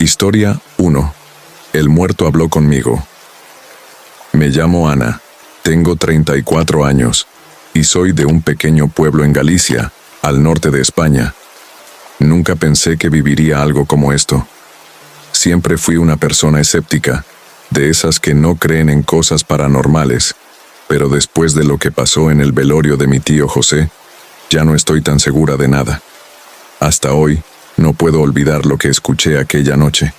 Historia 1. El muerto habló conmigo. Me llamo Ana, tengo 34 años y soy de un pequeño pueblo en Galicia, al norte de España. Nunca pensé que viviría algo como esto. Siempre fui una persona escéptica, de esas que no creen en cosas paranormales, pero después de lo que pasó en el velorio de mi tío José, ya no estoy tan segura de nada. Hasta hoy, no puedo olvidar lo que escuché aquella noche.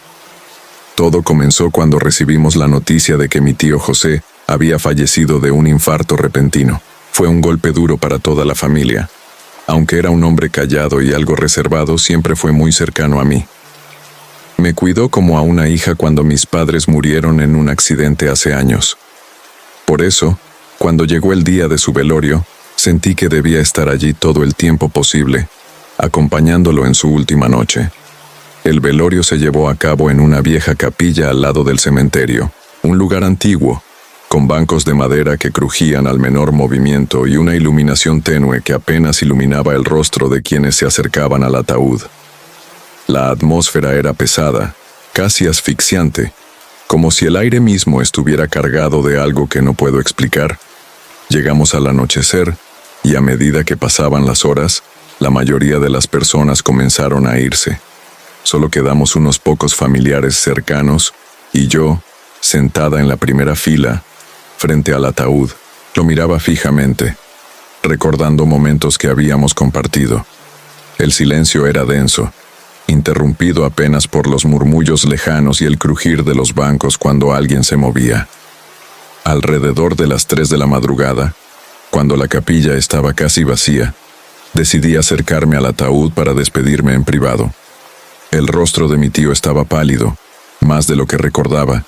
Todo comenzó cuando recibimos la noticia de que mi tío José había fallecido de un infarto repentino. Fue un golpe duro para toda la familia. Aunque era un hombre callado y algo reservado, siempre fue muy cercano a mí. Me cuidó como a una hija cuando mis padres murieron en un accidente hace años. Por eso, cuando llegó el día de su velorio, sentí que debía estar allí todo el tiempo posible, acompañándolo en su última noche. El velorio se llevó a cabo en una vieja capilla al lado del cementerio, un lugar antiguo, con bancos de madera que crujían al menor movimiento y una iluminación tenue que apenas iluminaba el rostro de quienes se acercaban al ataúd. La atmósfera era pesada, casi asfixiante, como si el aire mismo estuviera cargado de algo que no puedo explicar. Llegamos al anochecer, y a medida que pasaban las horas, la mayoría de las personas comenzaron a irse. Solo quedamos unos pocos familiares cercanos, y yo, sentada en la primera fila, frente al ataúd, lo miraba fijamente, recordando momentos que habíamos compartido. El silencio era denso, interrumpido apenas por los murmullos lejanos y el crujir de los bancos cuando alguien se movía. Alrededor de las 3 de la madrugada, cuando la capilla estaba casi vacía, decidí acercarme al ataúd para despedirme en privado. El rostro de mi tío estaba pálido, más de lo que recordaba,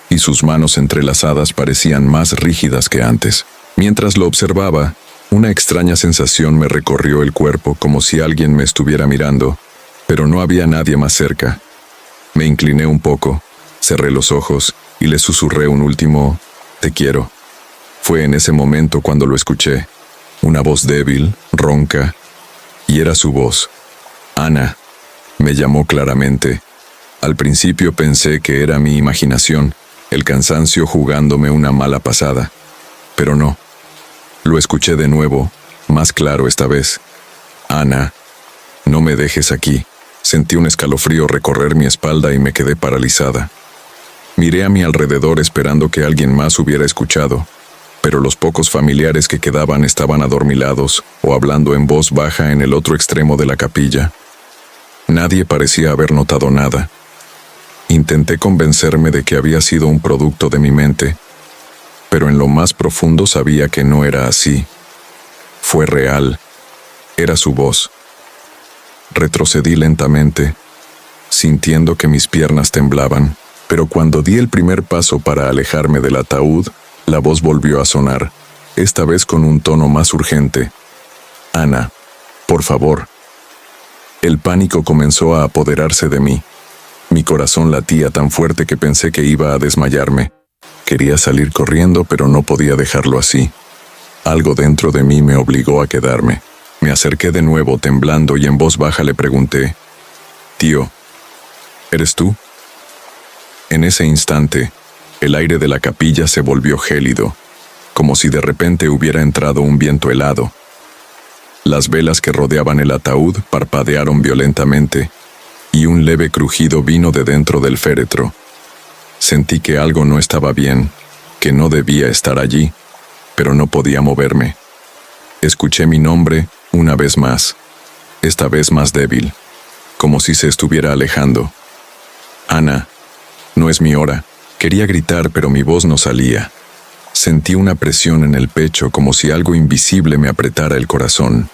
y sus manos entrelazadas parecían más rígidas que antes. Mientras lo observaba, una extraña sensación me recorrió el cuerpo como si alguien me estuviera mirando, pero no había nadie más cerca. Me incliné un poco, cerré los ojos y le susurré un último «Te quiero». Fue en ese momento cuando lo escuché, una voz débil, ronca, y era su voz. «Ana», me llamó claramente. Al principio pensé que era mi imaginación, el cansancio jugándome una mala pasada, pero no. Lo escuché de nuevo, más claro esta vez. «Ana, no me dejes aquí». Sentí un escalofrío recorrer mi espalda y me quedé paralizada. Miré a mi alrededor esperando que alguien más hubiera escuchado, pero los pocos familiares que quedaban estaban adormilados o hablando en voz baja en el otro extremo de la capilla. Nadie parecía haber notado nada. Intenté convencerme de que había sido un producto de mi mente, pero en lo más profundo sabía que no era así. Fue real. Era su voz. Retrocedí lentamente, sintiendo que mis piernas temblaban, pero cuando di el primer paso para alejarme del ataúd, la voz volvió a sonar, esta vez con un tono más urgente. «Ana, por favor». El pánico comenzó a apoderarse de mí. Mi corazón latía tan fuerte que pensé que iba a desmayarme. Quería salir corriendo, pero no podía dejarlo así. Algo dentro de mí me obligó a quedarme. Me acerqué de nuevo temblando y en voz baja le pregunté, «Tío, ¿eres tú?». En ese instante, el aire de la capilla se volvió gélido, como si de repente hubiera entrado un viento helado. Las velas que rodeaban el ataúd parpadearon violentamente, y un leve crujido vino de dentro del féretro. Sentí que algo no estaba bien, que no debía estar allí, pero no podía moverme. Escuché mi nombre una vez más, esta vez más débil, como si se estuviera alejando. «Ana, no es mi hora». Quería gritar, pero mi voz no salía. Sentí una presión en el pecho como si algo invisible me apretara el corazón.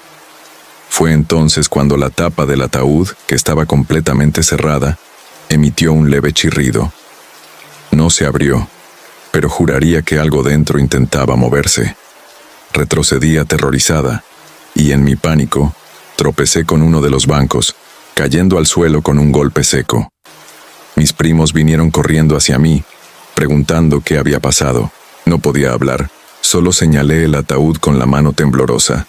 Fue entonces cuando la tapa del ataúd, que estaba completamente cerrada, emitió un leve chirrido. No se abrió, pero juraría que algo dentro intentaba moverse. Retrocedí aterrorizada, y en mi pánico, tropecé con uno de los bancos, cayendo al suelo con un golpe seco. Mis primos vinieron corriendo hacia mí, preguntando qué había pasado. No podía hablar, solo señalé el ataúd con la mano temblorosa.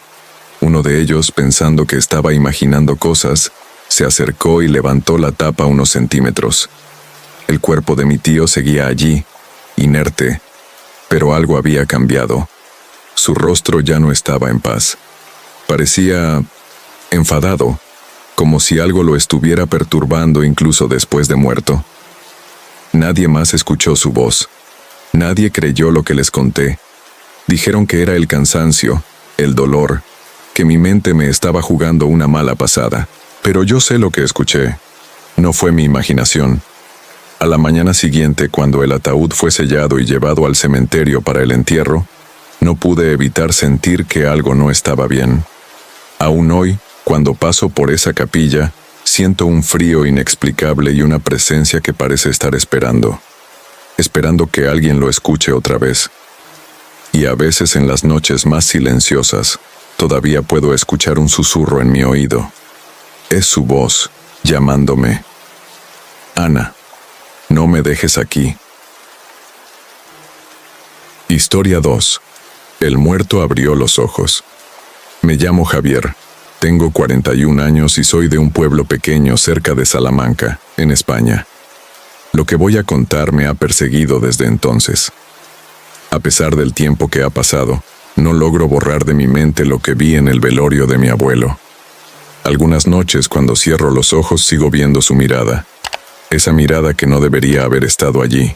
Uno de ellos, pensando que estaba imaginando cosas, se acercó y levantó la tapa unos centímetros. El cuerpo de mi tío seguía allí, inerte, pero algo había cambiado. Su rostro ya no estaba en paz. Parecía enfadado, como si algo lo estuviera perturbando incluso después de muerto. Nadie más escuchó su voz. Nadie creyó lo que les conté. Dijeron que era el cansancio, el dolor, que mi mente me estaba jugando una mala pasada. Pero yo sé lo que escuché. No fue mi imaginación. A la mañana siguiente, cuando el ataúd fue sellado y llevado al cementerio para el entierro, no pude evitar sentir que algo no estaba bien. Aún hoy, cuando paso por esa capilla, siento un frío inexplicable y una presencia que parece estar esperando que alguien lo escuche otra vez. Y a veces en las noches más silenciosas, todavía puedo escuchar un susurro en mi oído. Es su voz, llamándome. Ana, no me dejes aquí. Historia 2. El muerto abrió los ojos. Me llamo Javier, tengo 41 años y soy de un pueblo pequeño cerca de Salamanca, en España. Lo que voy a contar me ha perseguido desde entonces. A pesar del tiempo que ha pasado, no logro borrar de mi mente lo que vi en el velorio de mi abuelo. Algunas noches, cuando cierro los ojos, sigo viendo su mirada. Esa mirada que no debería haber estado allí.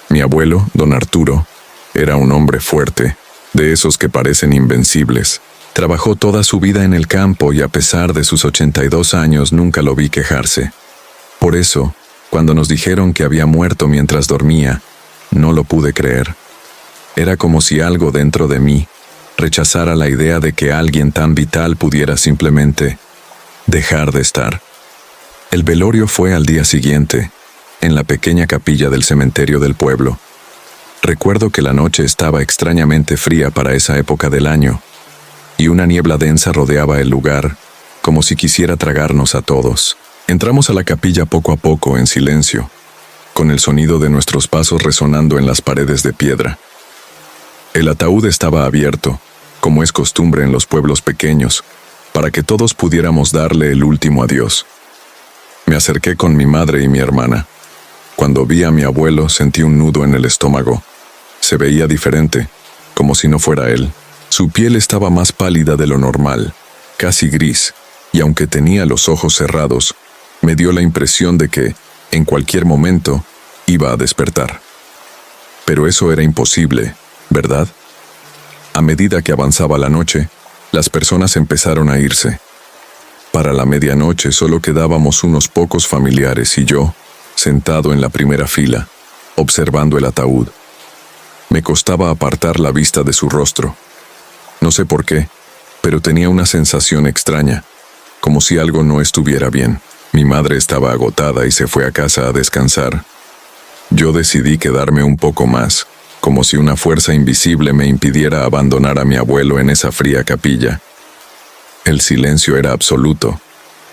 Mi abuelo, don Arturo, era un hombre fuerte, de esos que parecen invencibles. Trabajó toda su vida en el campo y a pesar de sus 82 años nunca lo vi quejarse. Por eso, cuando nos dijeron que había muerto mientras dormía, no lo pude creer. Era como si algo dentro de mí rechazara la idea de que alguien tan vital pudiera simplemente dejar de estar. El velorio fue al día siguiente, en la pequeña capilla del cementerio del pueblo. Recuerdo que la noche estaba extrañamente fría para esa época del año, y una niebla densa rodeaba el lugar, como si quisiera tragarnos a todos. Entramos a la capilla poco a poco, en silencio, con el sonido de nuestros pasos resonando en las paredes de piedra. El ataúd estaba abierto, como es costumbre en los pueblos pequeños, para que todos pudiéramos darle el último adiós. Me acerqué con mi madre y mi hermana. Cuando vi a mi abuelo, sentí un nudo en el estómago. Se veía diferente, como si no fuera él. Su piel estaba más pálida de lo normal, casi gris, y aunque tenía los ojos cerrados, me dio la impresión de que, en cualquier momento, iba a despertar. Pero eso era imposible, ¿verdad? A medida que avanzaba la noche, las personas empezaron a irse. Para la medianoche solo quedábamos unos pocos familiares y yo, sentado en la primera fila, observando el ataúd. Me costaba apartar la vista de su rostro. No sé por qué, pero tenía una sensación extraña, como si algo no estuviera bien. Mi madre estaba agotada y se fue a casa a descansar. Yo decidí quedarme un poco más, como si una fuerza invisible me impidiera abandonar a mi abuelo en esa fría capilla. El silencio era absoluto,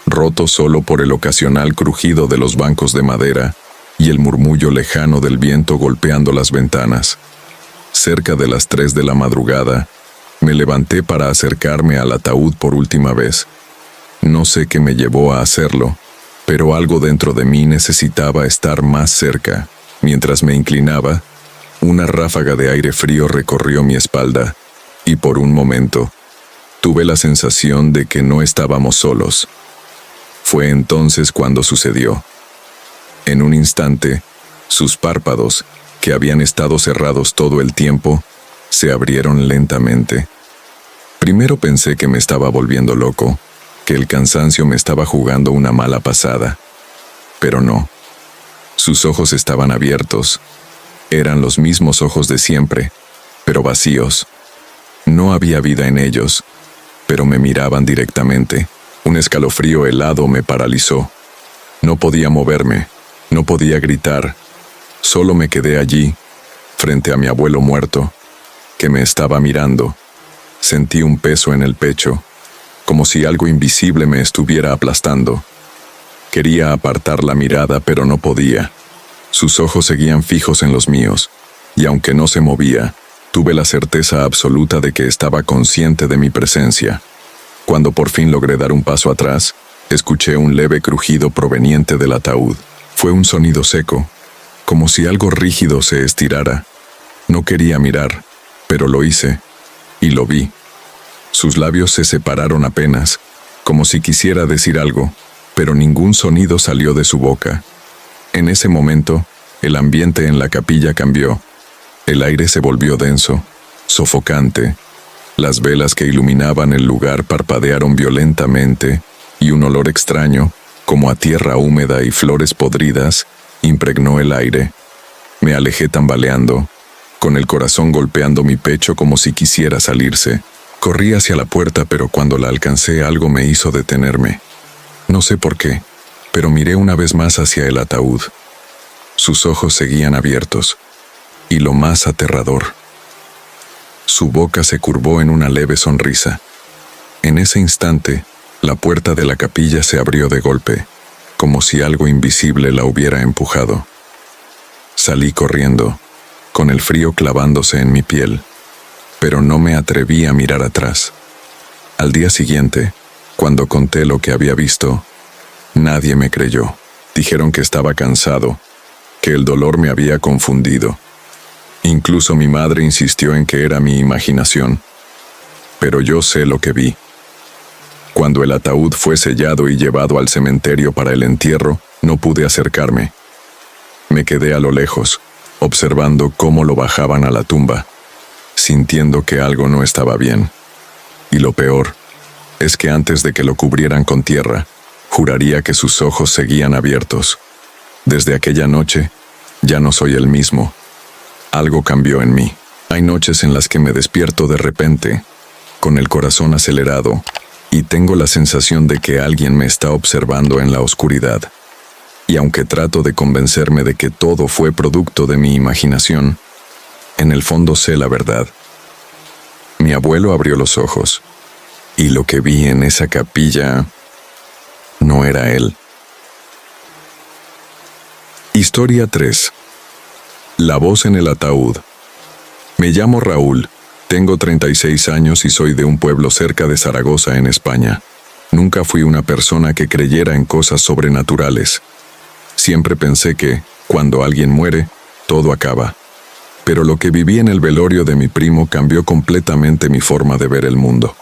roto solo por el ocasional crujido de los bancos de madera y el murmullo lejano del viento golpeando las ventanas. Cerca de las 3 de la madrugada, me levanté para acercarme al ataúd por última vez. No sé qué me llevó a hacerlo, pero algo dentro de mí necesitaba estar más cerca. Mientras me inclinaba, una ráfaga de aire frío recorrió mi espalda, y por un momento, tuve la sensación de que no estábamos solos. Fue entonces cuando sucedió. En un instante, sus párpados, que habían estado cerrados todo el tiempo, se abrieron lentamente. Primero pensé que me estaba volviendo loco, que el cansancio me estaba jugando una mala pasada. Pero no. Sus ojos estaban abiertos. Eran los mismos ojos de siempre, pero vacíos. No había vida en ellos, pero me miraban directamente. Un escalofrío helado me paralizó. No podía moverme, no podía gritar. Solo me quedé allí, frente a mi abuelo muerto, que me estaba mirando. Sentí un peso en el pecho, como si algo invisible me estuviera aplastando. Quería apartar la mirada, pero no podía. Sus ojos seguían fijos en los míos, y aunque no se movía, tuve la certeza absoluta de que estaba consciente de mi presencia. Cuando por fin logré dar un paso atrás, escuché un leve crujido proveniente del ataúd. Fue un sonido seco, como si algo rígido se estirara. No quería mirar, pero lo hice, y lo vi. Sus labios se separaron apenas, como si quisiera decir algo, pero ningún sonido salió de su boca. En ese momento, el ambiente en la capilla cambió. El aire se volvió denso, sofocante. Las velas que iluminaban el lugar parpadearon violentamente, y un olor extraño, como a tierra húmeda y flores podridas, impregnó el aire. Me alejé tambaleando, con el corazón golpeando mi pecho como si quisiera salirse. Corrí hacia la puerta, pero cuando la alcancé algo me hizo detenerme. No sé por qué, pero miré una vez más hacia el ataúd. Sus ojos seguían abiertos, y lo más aterrador, su boca se curvó en una leve sonrisa. En ese instante, la puerta de la capilla se abrió de golpe, como si algo invisible la hubiera empujado. Salí corriendo, con el frío clavándose en mi piel, pero no me atreví a mirar atrás. Al día siguiente, cuando conté lo que había visto, nadie me creyó. Dijeron que estaba cansado, que el dolor me había confundido. Incluso mi madre insistió en que era mi imaginación. Pero yo sé lo que vi. Cuando el ataúd fue sellado y llevado al cementerio para el entierro, no pude acercarme. Me quedé a lo lejos, observando cómo lo bajaban a la tumba, sintiendo que algo no estaba bien. Y lo peor es que antes de que lo cubrieran con tierra, juraría que sus ojos seguían abiertos. Desde aquella noche, ya no soy el mismo. Algo cambió en mí. Hay noches en las que me despierto de repente, con el corazón acelerado, y tengo la sensación de que alguien me está observando en la oscuridad. Y aunque trato de convencerme de que todo fue producto de mi imaginación, en el fondo sé la verdad. Mi abuelo abrió los ojos, y lo que vi en esa capilla no era él. Historia 3. La voz en el ataúd. Me llamo Raúl, tengo 36 años y soy de un pueblo cerca de Zaragoza, en España. Nunca fui una persona que creyera en cosas sobrenaturales. Siempre pensé que, cuando alguien muere, todo acaba. Pero lo que viví en el velorio de mi primo cambió completamente mi forma de ver el mundo.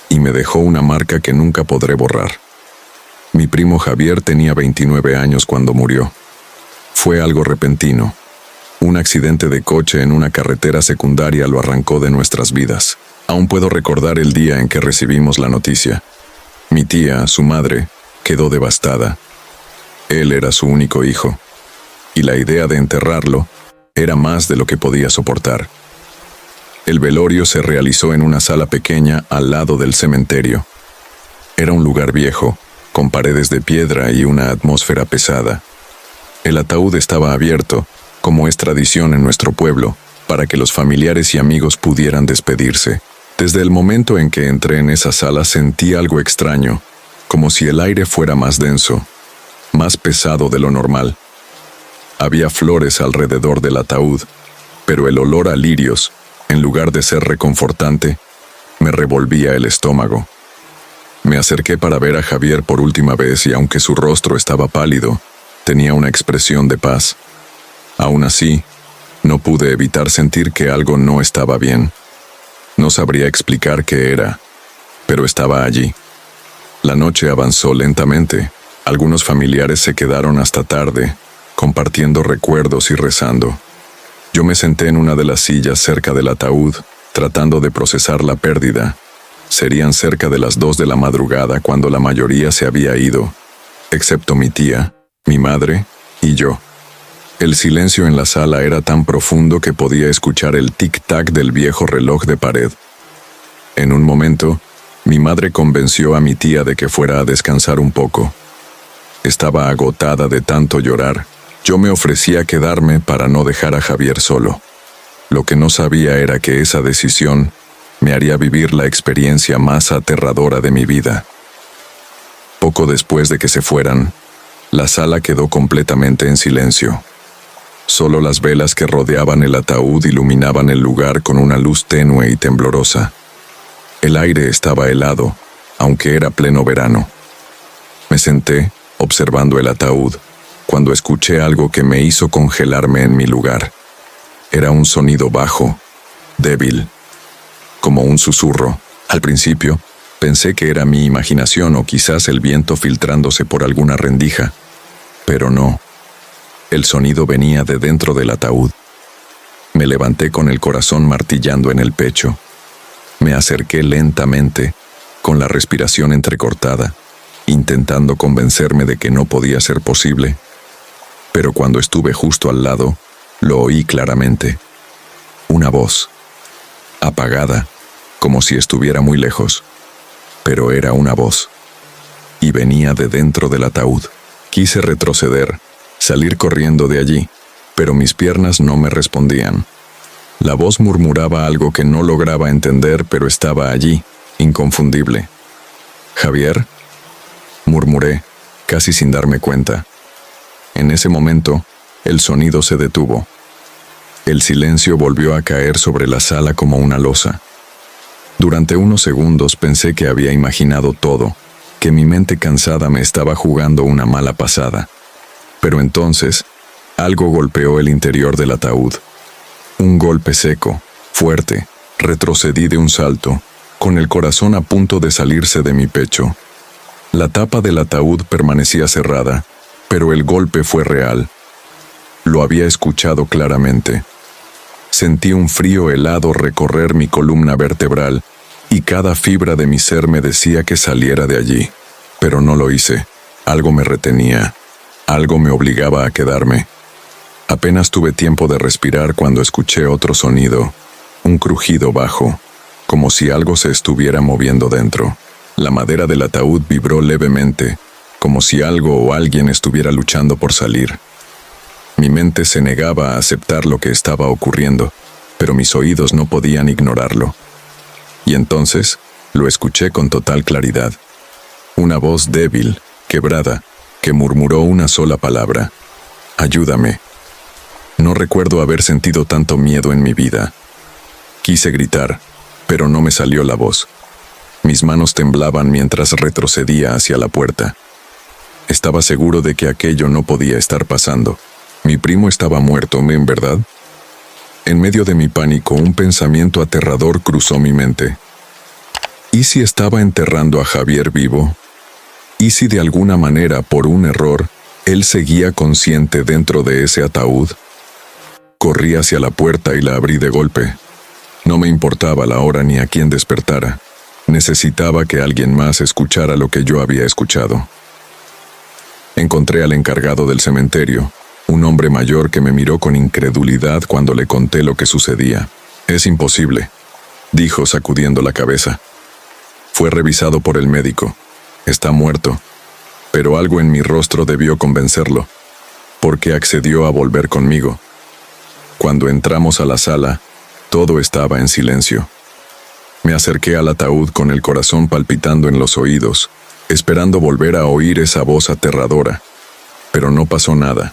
Y me dejó una marca que nunca podré borrar. Mi primo Javier tenía 29 años cuando murió. Fue algo repentino. Un accidente de coche en una carretera secundaria lo arrancó de nuestras vidas. Aún puedo recordar el día en que recibimos la noticia. Mi tía, su madre, quedó devastada. Él era su único hijo, y la idea de enterrarlo era más de lo que podía soportar. El velorio se realizó en una sala pequeña al lado del cementerio. Era un lugar viejo, con paredes de piedra y una atmósfera pesada. El ataúd estaba abierto, como es tradición en nuestro pueblo, para que los familiares y amigos pudieran despedirse. Desde el momento en que entré en esa sala sentí algo extraño, como si el aire fuera más denso, más pesado de lo normal. Había flores alrededor del ataúd, pero el olor a lirios, en lugar de ser reconfortante, me revolvía el estómago. Me acerqué para ver a Javier por última vez y aunque su rostro estaba pálido, tenía una expresión de paz. Aún así, no pude evitar sentir que algo no estaba bien. No sabría explicar qué era, pero estaba allí. La noche avanzó lentamente. Algunos familiares se quedaron hasta tarde, compartiendo recuerdos y rezando. Yo me senté en una de las sillas cerca del ataúd, tratando de procesar la pérdida. Serían cerca de las 2 de la madrugada cuando la mayoría se había ido, excepto mi tía, mi madre y yo. El silencio en la sala era tan profundo que podía escuchar el tic-tac del viejo reloj de pared. En un momento, mi madre convenció a mi tía de que fuera a descansar un poco. Estaba agotada de tanto llorar. Yo me ofrecí a quedarme para no dejar a Javier solo. Lo que no sabía era que esa decisión me haría vivir la experiencia más aterradora de mi vida. Poco después de que se fueran, la sala quedó completamente en silencio. Solo las velas que rodeaban el ataúd iluminaban el lugar con una luz tenue y temblorosa. El aire estaba helado, aunque era pleno verano. Me senté, observando el ataúd, cuando escuché algo que me hizo congelarme en mi lugar. Era un sonido bajo, débil, como un susurro. Al principio, pensé que era mi imaginación o quizás el viento filtrándose por alguna rendija, pero no. El sonido venía de dentro del ataúd. Me levanté con el corazón martillando en el pecho. Me acerqué lentamente, con la respiración entrecortada, intentando convencerme de que no podía ser posible. Pero cuando estuve justo al lado, lo oí claramente. Una voz, apagada, como si estuviera muy lejos. Pero era una voz, y venía de dentro del ataúd. Quise retroceder, salir corriendo de allí, pero mis piernas no me respondían. La voz murmuraba algo que no lograba entender, pero estaba allí, inconfundible. «¿Javier?», murmuré, casi sin darme cuenta. En ese momento, el sonido se detuvo. El silencio volvió a caer sobre la sala como una losa. Durante unos segundos pensé que había imaginado todo, que mi mente cansada me estaba jugando una mala pasada. Pero entonces, algo golpeó el interior del ataúd. Un golpe seco, fuerte. Retrocedí de un salto, con el corazón a punto de salirse de mi pecho. La tapa del ataúd permanecía cerrada, pero el golpe fue real. Lo había escuchado claramente. Sentí un frío helado recorrer mi columna vertebral y cada fibra de mi ser me decía que saliera de allí. Pero no lo hice. Algo me retenía. Algo me obligaba a quedarme. Apenas tuve tiempo de respirar cuando escuché otro sonido, un crujido bajo, como si algo se estuviera moviendo dentro. La madera del ataúd vibró levemente, como si algo o alguien estuviera luchando por salir. Mi mente se negaba a aceptar lo que estaba ocurriendo, pero mis oídos no podían ignorarlo. Y entonces, lo escuché con total claridad. Una voz débil, quebrada, que murmuró una sola palabra: «Ayúdame». No recuerdo haber sentido tanto miedo en mi vida. Quise gritar, pero no me salió la voz. Mis manos temblaban mientras retrocedía hacia la puerta. Estaba seguro de que aquello no podía estar pasando. Mi primo estaba muerto, ¿en verdad? En medio de mi pánico, un pensamiento aterrador cruzó mi mente. ¿Y si estaba enterrando a Javier vivo? ¿Y si de alguna manera, por un error, él seguía consciente dentro de ese ataúd? Corrí hacia la puerta y la abrí de golpe. No me importaba la hora ni a quién despertara. Necesitaba que alguien más escuchara lo que yo había escuchado. Encontré al encargado del cementerio, un hombre mayor que me miró con incredulidad cuando le conté lo que sucedía. «Es imposible», dijo sacudiendo la cabeza. «Fue revisado por el médico. Está muerto». Pero algo en mi rostro debió convencerlo, porque accedió a volver conmigo. Cuando entramos a la sala, todo estaba en silencio. Me acerqué al ataúd con el corazón palpitando en los oídos, esperando volver a oír esa voz aterradora. Pero no pasó nada.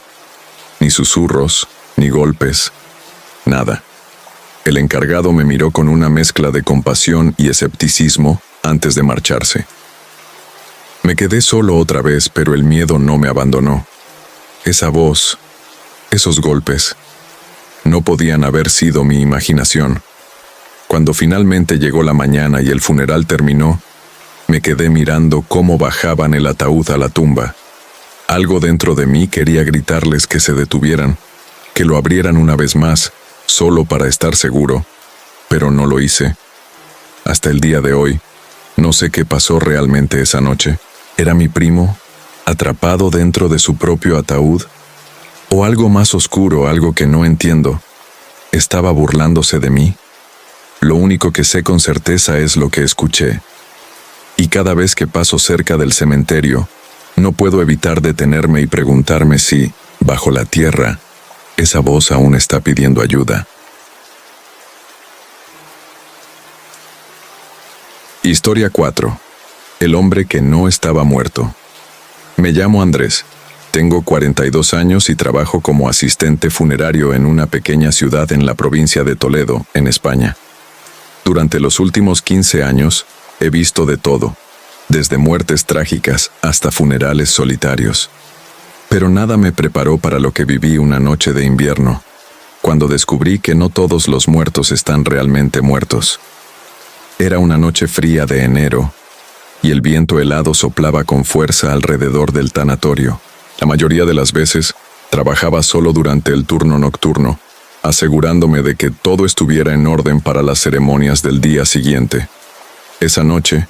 Ni susurros, ni golpes, nada. El encargado me miró con una mezcla de compasión y escepticismo antes de marcharse. Me quedé solo otra vez, pero el miedo no me abandonó. Esa voz, esos golpes, no podían haber sido mi imaginación. Cuando finalmente llegó la mañana y el funeral terminó, me quedé mirando cómo bajaban el ataúd a la tumba. Algo dentro de mí quería gritarles que se detuvieran, que lo abrieran una vez más, solo para estar seguro, pero no lo hice. Hasta el día de hoy, no sé qué pasó realmente esa noche. ¿Era mi primo, atrapado dentro de su propio ataúd? ¿O algo más oscuro, algo que no entiendo? ¿Estaba burlándose de mí? Lo único que sé con certeza es lo que escuché. Y cada vez que paso cerca del cementerio, no puedo evitar detenerme y preguntarme si, bajo la tierra, esa voz aún está pidiendo ayuda. Historia 4. El hombre que no estaba muerto. Me llamo Andrés. Tengo 42 años y trabajo como asistente funerario en una pequeña ciudad en la provincia de Toledo, en España. Durante los últimos 15 años, he visto de todo, desde muertes trágicas hasta funerales solitarios. Pero nada me preparó para lo que viví una noche de invierno, cuando descubrí que no todos los muertos están realmente muertos. Era una noche fría de enero, y el viento helado soplaba con fuerza alrededor del tanatorio. La mayoría de las veces, trabajaba solo durante el turno nocturno, asegurándome de que todo estuviera en orden para las ceremonias del día siguiente. Esa noche,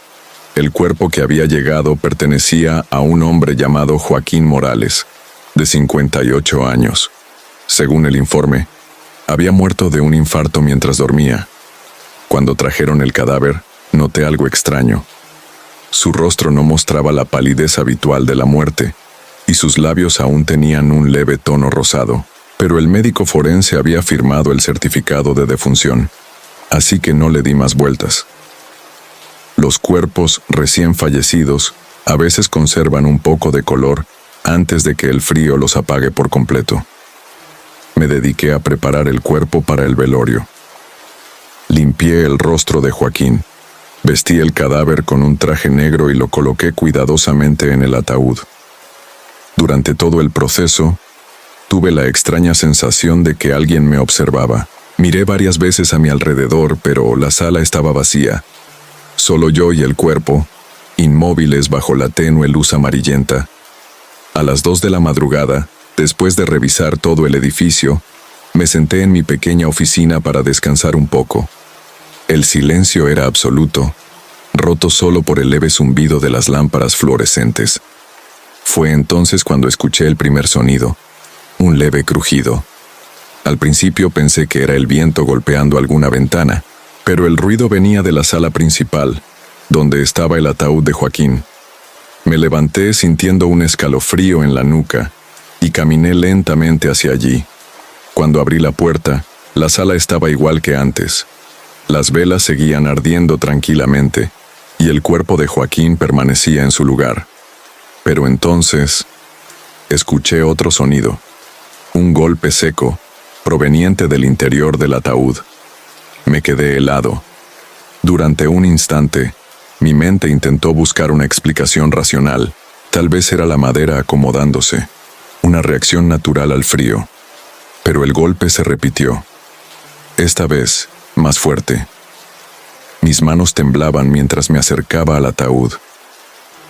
el cuerpo que había llegado pertenecía a un hombre llamado Joaquín Morales, de 58 años. Según el informe, había muerto de un infarto mientras dormía. Cuando trajeron el cadáver, noté algo extraño. Su rostro no mostraba la palidez habitual de la muerte, y sus labios aún tenían un leve tono rosado, pero el médico forense había firmado el certificado de defunción, así que no le di más vueltas. Los cuerpos recién fallecidos a veces conservan un poco de color antes de que el frío los apague por completo. Me dediqué a preparar el cuerpo para el velorio. Limpié el rostro de Joaquín, vestí el cadáver con un traje negro y lo coloqué cuidadosamente en el ataúd. Durante todo el proceso, tuve la extraña sensación de que alguien me observaba. Miré varias veces a mi alrededor, pero la sala estaba vacía. Solo yo y el cuerpo, inmóviles bajo la tenue luz amarillenta. A las 2 de la madrugada, después de revisar todo el edificio, me senté en mi pequeña oficina para descansar un poco. El silencio era absoluto, roto solo por el leve zumbido de las lámparas fluorescentes. Fue entonces cuando escuché el primer sonido, un leve crujido. Al principio pensé que era el viento golpeando alguna ventana, pero el ruido venía de la sala principal, donde estaba el ataúd de Joaquín. Me levanté sintiendo un escalofrío en la nuca y caminé lentamente hacia allí. Cuando abrí la puerta, la sala estaba igual que antes. Las velas seguían ardiendo tranquilamente y el cuerpo de Joaquín permanecía en su lugar. Pero entonces, escuché otro sonido, un golpe seco, proveniente del interior del ataúd. Me quedé helado. Durante un instante, mi mente intentó buscar una explicación racional. Tal vez era la madera acomodándose, una reacción natural al frío. Pero el golpe se repitió. Esta vez, más fuerte. Mis manos temblaban mientras me acercaba al ataúd.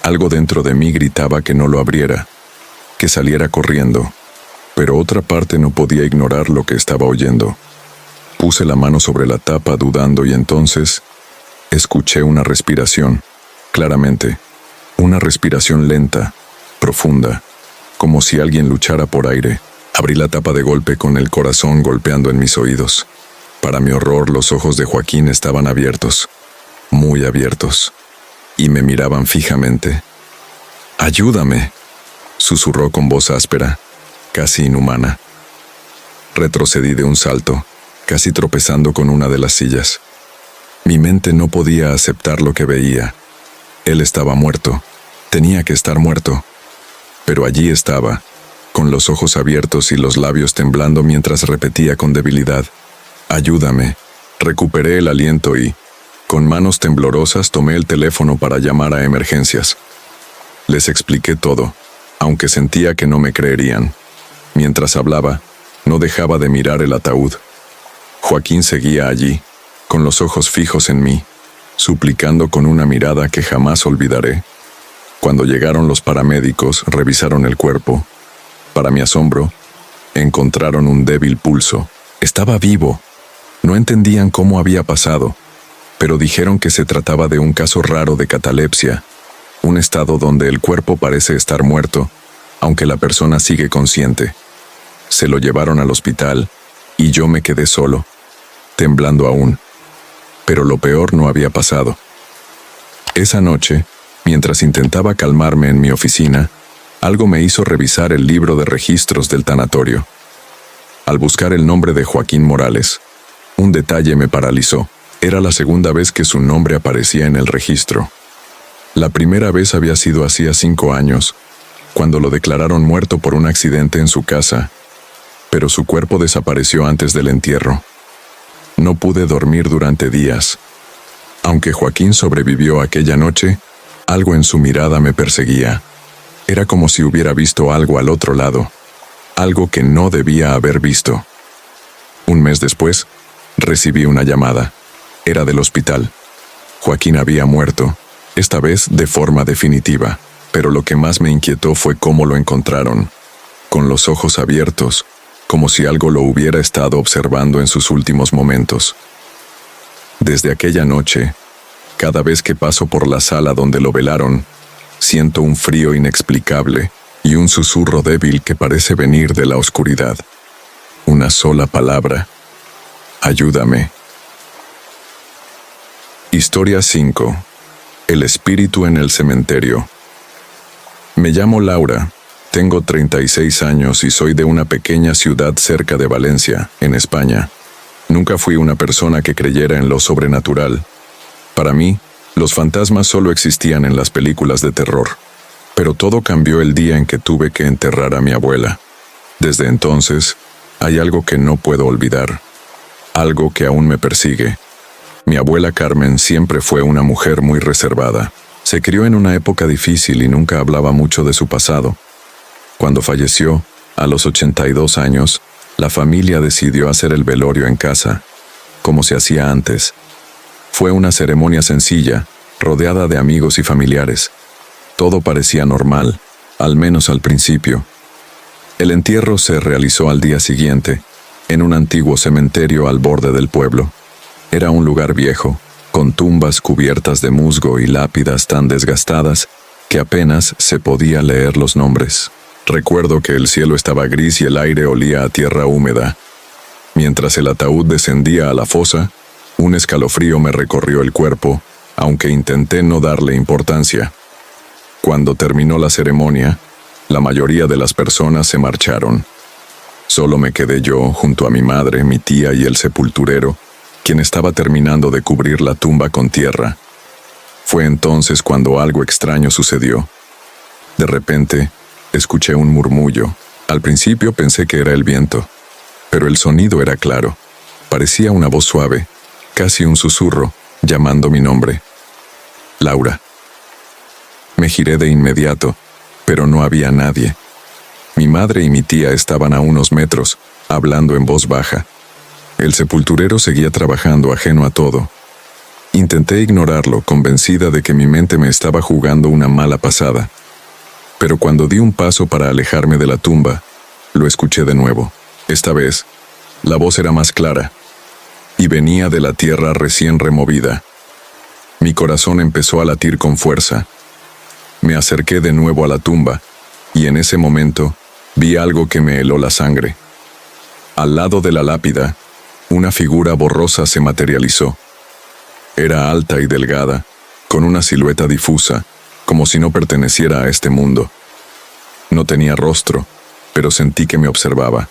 Algo dentro de mí gritaba que no lo abriera, que saliera corriendo, pero otra parte no podía ignorar lo que estaba oyendo. Puse la mano sobre la tapa dudando y entonces escuché una respiración, claramente, una respiración lenta, profunda, como si alguien luchara por aire. Abrí la tapa de golpe con el corazón golpeando en mis oídos. Para mi horror, los ojos de Joaquín estaban abiertos, muy abiertos, y me miraban fijamente. «¡Ayúdame!», susurró con voz áspera, casi inhumana. Retrocedí de un salto, casi tropezando con una de las sillas. Mi mente no podía aceptar lo que veía. Él estaba muerto, tenía que estar muerto. Pero allí estaba, con los ojos abiertos y los labios temblando mientras repetía con debilidad: «Ayúdame». Recuperé el aliento y, con manos temblorosas, tomé el teléfono para llamar a emergencias. Les expliqué todo, aunque sentía que no me creerían. Mientras hablaba, no dejaba de mirar el ataúd. Joaquín seguía allí, con los ojos fijos en mí, suplicando con una mirada que jamás olvidaré. Cuando llegaron los paramédicos, revisaron el cuerpo. Para mi asombro, encontraron un débil pulso. Estaba vivo. No entendían cómo había pasado, pero dijeron que se trataba de un caso raro de catalepsia, un estado donde el cuerpo parece estar muerto, aunque la persona sigue consciente. Se lo llevaron al hospital y yo me quedé solo, temblando aún. Pero lo peor no había pasado. Esa noche, mientras intentaba calmarme en mi oficina, algo me hizo revisar el libro de registros del tanatorio. Al buscar el nombre de Joaquín Morales, un detalle me paralizó. Era la segunda vez que su nombre aparecía en el registro. La primera vez había sido hacía 5 años, cuando lo declararon muerto por un accidente en su casa, pero su cuerpo desapareció antes del entierro. No pude dormir durante días. Aunque Joaquín sobrevivió aquella noche, algo en su mirada me perseguía. Era como si hubiera visto algo al otro lado, algo que no debía haber visto. Un mes después, recibí una llamada. Era del hospital. Joaquín había muerto, esta vez de forma definitiva, pero lo que más me inquietó fue cómo lo encontraron, con los ojos abiertos, como si algo lo hubiera estado observando en sus últimos momentos. Desde aquella noche, cada vez que paso por la sala donde lo velaron, siento un frío inexplicable y un susurro débil que parece venir de la oscuridad. Una sola palabra: ayúdame. Historia 5. El espíritu en el cementerio. Me llamo Laura, tengo 36 años y soy de una pequeña ciudad cerca de Valencia, en España. Nunca fui una persona que creyera en lo sobrenatural. Para mí, los fantasmas solo existían en las películas de terror. Pero todo cambió el día en que tuve que enterrar a mi abuela. Desde entonces, hay algo que no puedo olvidar. Algo que aún me persigue. Mi abuela Carmen siempre fue una mujer muy reservada. Se crió en una época difícil y nunca hablaba mucho de su pasado. Cuando falleció, a los 82 años, la familia decidió hacer el velorio en casa, como se hacía antes. Fue una ceremonia sencilla, rodeada de amigos y familiares. Todo parecía normal, al menos al principio. El entierro se realizó al día siguiente, en un antiguo cementerio al borde del pueblo. Era un lugar viejo, con tumbas cubiertas de musgo y lápidas tan desgastadas que apenas se podía leer los nombres. Recuerdo que el cielo estaba gris y el aire olía a tierra húmeda. Mientras el ataúd descendía a la fosa, un escalofrío me recorrió el cuerpo, aunque intenté no darle importancia. Cuando terminó la ceremonia, la mayoría de las personas se marcharon. Solo me quedé yo junto a mi madre, mi tía y el sepulturero, quien estaba terminando de cubrir la tumba con tierra. Fue entonces cuando algo extraño sucedió. De repente, escuché un murmullo. Al principio pensé que era el viento, pero el sonido era claro. Parecía una voz suave, casi un susurro, llamando mi nombre. Laura. Me giré de inmediato, pero no había nadie. Mi madre y mi tía estaban a unos metros, hablando en voz baja. El sepulturero seguía trabajando ajeno a todo. Intenté ignorarlo, convencida de que mi mente me estaba jugando una mala pasada. Pero cuando di un paso para alejarme de la tumba, lo escuché de nuevo. Esta vez, la voz era más clara, y venía de la tierra recién removida. Mi corazón empezó a latir con fuerza. Me acerqué de nuevo a la tumba, y en ese momento, vi algo que me heló la sangre. Al lado de la lápida, una figura borrosa se materializó. Era alta y delgada, con una silueta difusa, como si no perteneciera a este mundo. No tenía rostro, pero sentí que me observaba.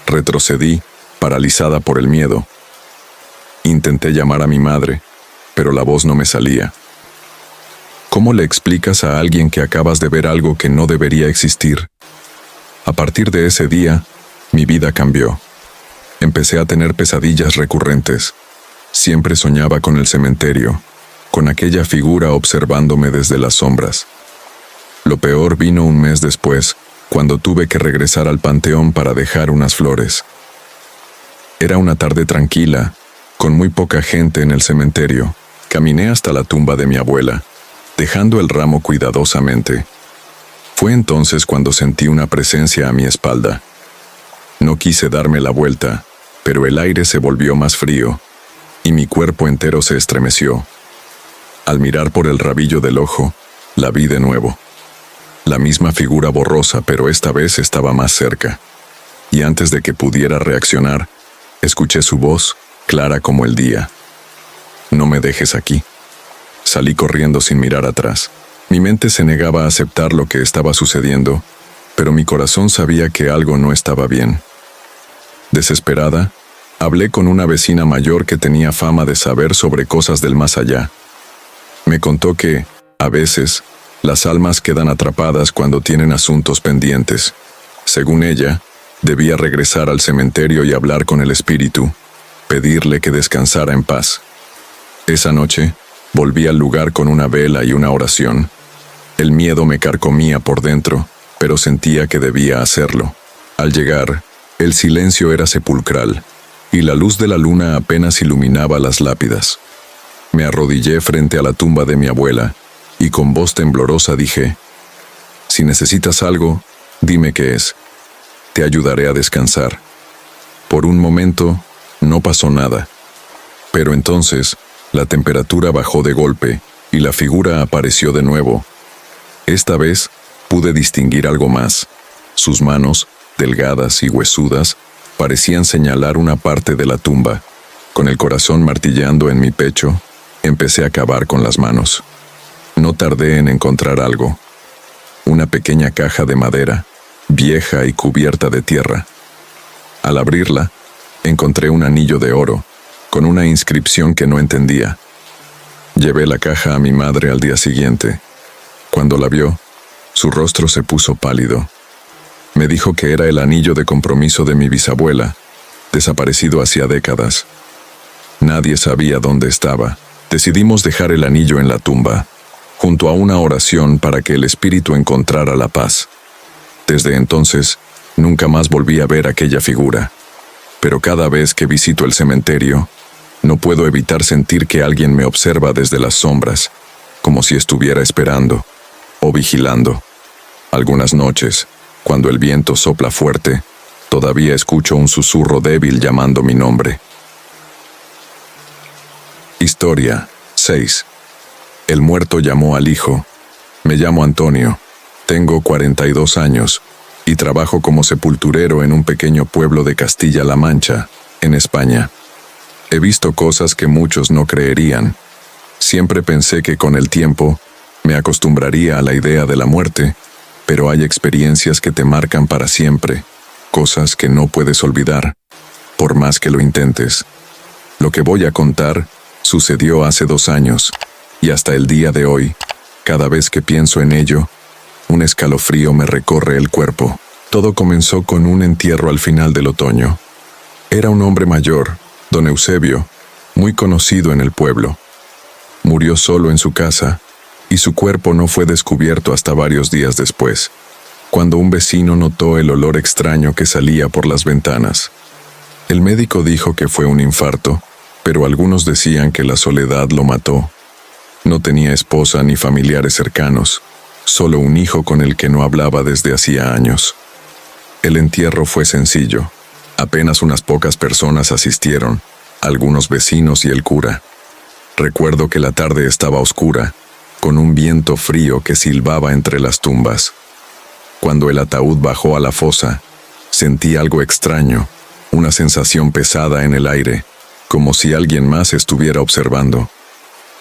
Retrocedí, paralizada por el miedo. Intenté llamar a mi madre, pero la voz no me salía. ¿Cómo le explicas a alguien que acabas de ver algo que no debería existir? A partir de ese día, mi vida cambió. Empecé a tener pesadillas recurrentes. Siempre soñaba con el cementerio, con aquella figura observándome desde las sombras. Lo peor vino un mes después, cuando tuve que regresar al panteón para dejar unas flores. Era una tarde tranquila, con muy poca gente en el cementerio. Caminé hasta la tumba de mi abuela, dejando el ramo cuidadosamente. Fue entonces cuando sentí una presencia a mi espalda. No quise darme la vuelta, pero el aire se volvió más frío, y mi cuerpo entero se estremeció. Al mirar por el rabillo del ojo, la vi de nuevo. La misma figura borrosa, pero esta vez estaba más cerca. Y antes de que pudiera reaccionar, escuché su voz, clara como el día. «No me dejes aquí». Salí corriendo sin mirar atrás. Mi mente se negaba a aceptar lo que estaba sucediendo, pero mi corazón sabía que algo no estaba bien. Desesperada, hablé con una vecina mayor que tenía fama de saber sobre cosas del más allá. Me contó que, a veces, las almas quedan atrapadas cuando tienen asuntos pendientes. Según ella, debía regresar al cementerio y hablar con el espíritu, pedirle que descansara en paz. Esa noche, volví al lugar con una vela y una oración. El miedo me carcomía por dentro, pero sentía que debía hacerlo. Al llegar, el silencio era sepulcral, y la luz de la luna apenas iluminaba las lápidas. Me arrodillé frente a la tumba de mi abuela, y con voz temblorosa dije: «Si necesitas algo, dime qué es. Te ayudaré a descansar». Por un momento, no pasó nada. Pero entonces, la temperatura bajó de golpe, y la figura apareció de nuevo. Esta vez, pude distinguir algo más. Sus manos, delgadas y huesudas, parecían señalar una parte de la tumba. Con el corazón martillando en mi pecho, empecé a cavar con las manos. No tardé en encontrar algo. Una pequeña caja de madera, vieja y cubierta de tierra. Al abrirla, encontré un anillo de oro, con una inscripción que no entendía. Llevé la caja a mi madre al día siguiente. Cuando la vio, su rostro se puso pálido. Me dijo que era el anillo de compromiso de mi bisabuela, desaparecido hacía décadas. Nadie sabía dónde estaba. Decidimos dejar el anillo en la tumba, junto a una oración para que el espíritu encontrara la paz. Desde entonces, nunca más volví a ver aquella figura. Pero cada vez que visito el cementerio, no puedo evitar sentir que alguien me observa desde las sombras, como si estuviera esperando o vigilando. Algunas noches, cuando el viento sopla fuerte, todavía escucho un susurro débil llamando mi nombre. Historia 6. El muerto llamó al hijo. Me llamo Antonio, tengo 42 años y trabajo como sepulturero en un pequeño pueblo de Castilla-La Mancha, en España. He visto cosas que muchos no creerían. Siempre pensé que con el tiempo me acostumbraría a la idea de la muerte, pero hay experiencias que te marcan para siempre, cosas que no puedes olvidar, por más que lo intentes. Lo que voy a contar sucedió hace 2 años, y hasta el día de hoy, cada vez que pienso en ello, un escalofrío me recorre el cuerpo. Todo comenzó con un entierro al final del otoño. Era un hombre mayor, don Eusebio, muy conocido en el pueblo. Murió solo en su casa, y su cuerpo no fue descubierto hasta varios días después, cuando un vecino notó el olor extraño que salía por las ventanas. El médico dijo que fue un infarto, pero algunos decían que la soledad lo mató. No tenía esposa ni familiares cercanos, solo un hijo con el que no hablaba desde hacía años. El entierro fue sencillo. Apenas unas pocas personas asistieron, algunos vecinos y el cura. Recuerdo que la tarde estaba oscura, con un viento frío que silbaba entre las tumbas. Cuando el ataúd bajó a la fosa, sentí algo extraño, una sensación pesada en el aire, como si alguien más estuviera observando.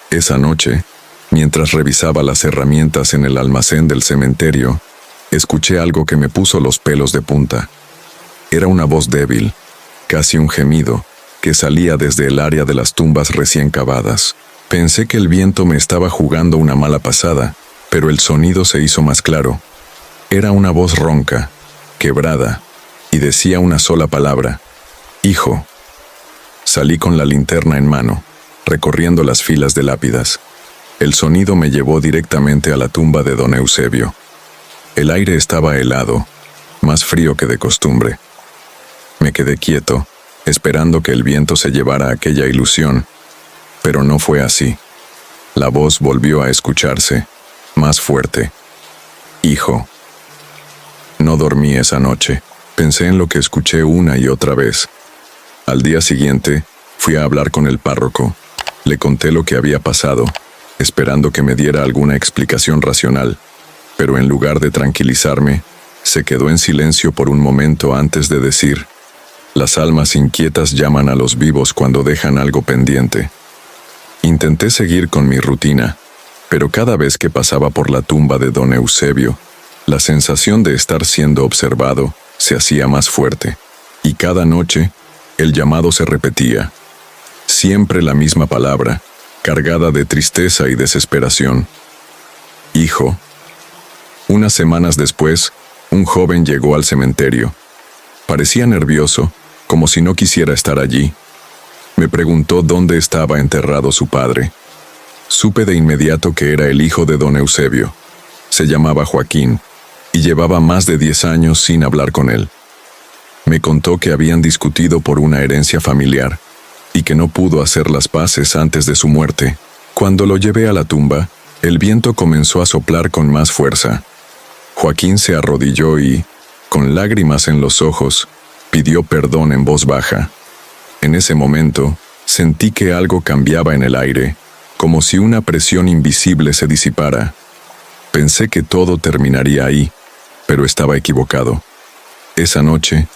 Esa noche, mientras revisaba las herramientas en el almacén del cementerio, escuché algo que me puso los pelos de punta. Era una voz débil, casi un gemido, que salía desde el área de las tumbas recién cavadas. Pensé que el viento me estaba jugando una mala pasada, pero el sonido se hizo más claro. Era una voz ronca, quebrada, y decía una sola palabra: «Hijo». Salí con la linterna en mano, recorriendo las filas de lápidas. El sonido me llevó directamente a la tumba de don Eusebio. El aire estaba helado, más frío que de costumbre. Me quedé quieto, esperando que el viento se llevara aquella ilusión, pero no fue así. La voz volvió a escucharse, más fuerte. «Hijo». No dormí esa noche. Pensé en lo que escuché una y otra vez. Al día siguiente, fui a hablar con el párroco. Le conté lo que había pasado, esperando que me diera alguna explicación racional, pero en lugar de tranquilizarme, se quedó en silencio por un momento antes de decir: «Las almas inquietas llaman a los vivos cuando dejan algo pendiente». Intenté seguir con mi rutina, pero cada vez que pasaba por la tumba de don Eusebio, la sensación de estar siendo observado se hacía más fuerte, y cada noche el llamado se repetía. Siempre la misma palabra, cargada de tristeza y desesperación: «Hijo». Unas semanas después, un joven llegó al cementerio. Parecía nervioso, como si no quisiera estar allí. Me preguntó dónde estaba enterrado su padre. Supe de inmediato que era el hijo de don Eusebio. Se llamaba Joaquín y llevaba más de 10 años sin hablar con él. Me contó que habían discutido por una herencia familiar y que no pudo hacer las paces antes de su muerte. Cuando lo llevé a la tumba, el viento comenzó a soplar con más fuerza. Joaquín se arrodilló y, con lágrimas en los ojos, pidió perdón en voz baja. En ese momento, sentí que algo cambiaba en el aire, como si una presión invisible se disipara. Pensé que todo terminaría ahí, pero estaba equivocado. Esa noche,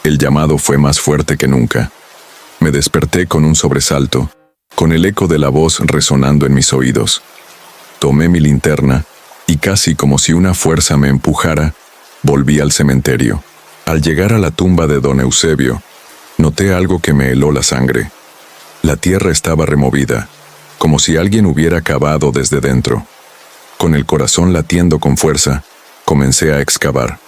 el llamado fue más fuerte que nunca. Me desperté con un sobresalto, con el eco de la voz resonando en mis oídos. Tomé mi linterna y casi como si una fuerza me empujara, volví al cementerio. Al llegar a la tumba de don Eusebio, noté algo que me heló la sangre. La tierra estaba removida, como si alguien hubiera cavado desde dentro. Con el corazón latiendo con fuerza, comencé a excavar.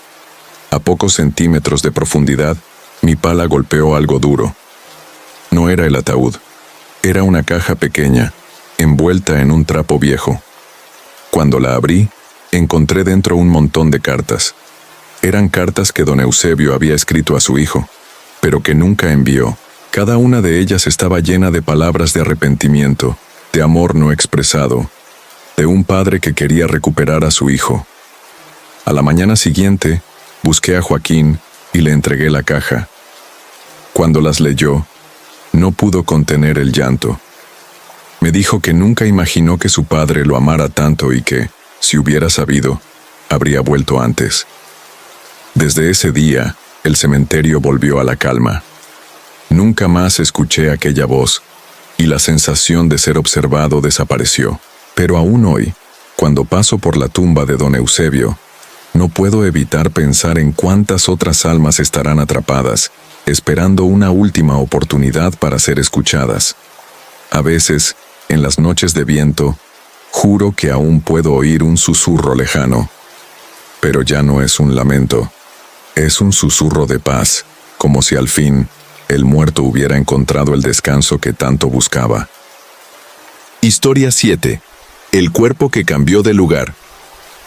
A pocos centímetros de profundidad, mi pala golpeó algo duro. No era el ataúd, era una caja pequeña, envuelta en un trapo viejo. Cuando la abrí, encontré dentro un montón de cartas. Eran cartas que don Eusebio había escrito a su hijo, pero que nunca envió. Cada una de ellas estaba llena de palabras de arrepentimiento, de amor no expresado, de un padre que quería recuperar a su hijo. A la mañana siguiente, busqué a Joaquín y le entregué la caja. Cuando las leyó, no pudo contener el llanto. Me dijo que nunca imaginó que su padre lo amara tanto y que, si hubiera sabido, habría vuelto antes. Desde ese día, el cementerio volvió a la calma. Nunca más escuché aquella voz, y la sensación de ser observado desapareció. Pero aún hoy, cuando paso por la tumba de don Eusebio, no puedo evitar pensar en cuántas otras almas estarán atrapadas, esperando una última oportunidad para ser escuchadas. A veces, en las noches de viento, juro que aún puedo oír un susurro lejano. Pero ya no es un lamento, es un susurro de paz, como si al fin el muerto hubiera encontrado el descanso que tanto buscaba. Historia 7. El cuerpo que cambió de lugar.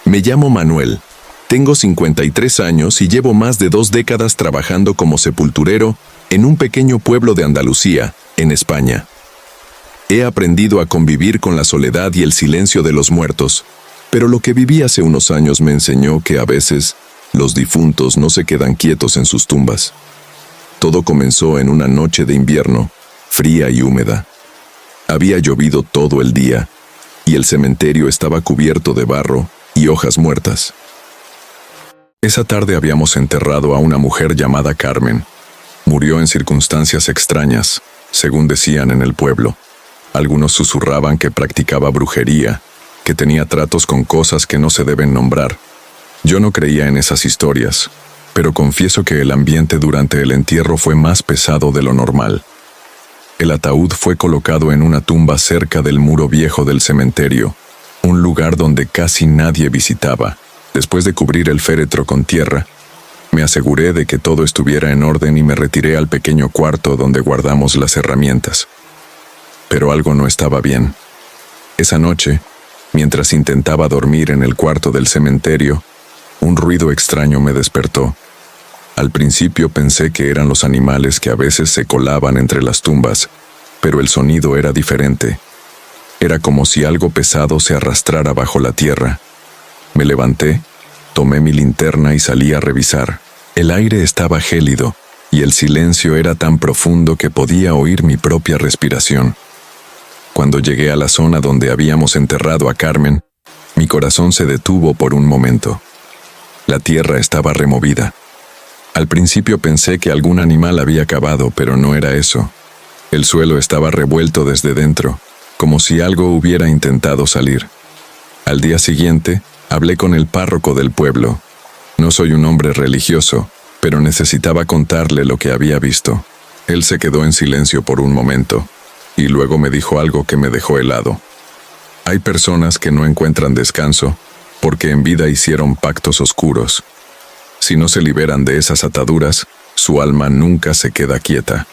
Me llamo Manuel. Tengo 53 años y llevo más de 2 décadas trabajando como sepulturero en un pequeño pueblo de Andalucía, en España. He aprendido a convivir con la soledad y el silencio de los muertos, pero lo que viví hace unos años me enseñó que a veces los difuntos no se quedan quietos en sus tumbas. Todo comenzó en una noche de invierno, fría y húmeda. Había llovido todo el día, y el cementerio estaba cubierto de barro y hojas muertas. Esa tarde habíamos enterrado a una mujer llamada Carmen. Murió en circunstancias extrañas, según decían en el pueblo. Algunos susurraban que practicaba brujería, que tenía tratos con cosas que no se deben nombrar. Yo no creía en esas historias, pero confieso que el ambiente durante el entierro fue más pesado de lo normal. El ataúd fue colocado en una tumba cerca del muro viejo del cementerio, un lugar donde casi nadie visitaba. Después de cubrir el féretro con tierra, me aseguré de que todo estuviera en orden y me retiré al pequeño cuarto donde guardamos las herramientas. Pero algo no estaba bien. Esa noche, mientras intentaba dormir en el cuarto del cementerio, un ruido extraño me despertó. Al principio pensé que eran los animales que a veces se colaban entre las tumbas, pero el sonido era diferente. Era como si algo pesado se arrastrara bajo la tierra. Me levanté, tomé mi linterna y salí a revisar. El aire estaba gélido y el silencio era tan profundo que podía oír mi propia respiración. Cuando llegué a la zona donde habíamos enterrado a Carmen, mi corazón se detuvo por un momento. La tierra estaba removida. Al principio pensé que algún animal había cavado, pero no era eso. El suelo estaba revuelto desde dentro, como si algo hubiera intentado salir. Al día siguiente, hablé con el párroco del pueblo. No soy un hombre religioso, pero necesitaba contarle lo que había visto. Él se quedó en silencio por un momento, y luego me dijo algo que me dejó helado. Hay personas que no encuentran descanso porque en vida hicieron pactos oscuros. Si no se liberan de esas ataduras, su alma nunca se queda quieta.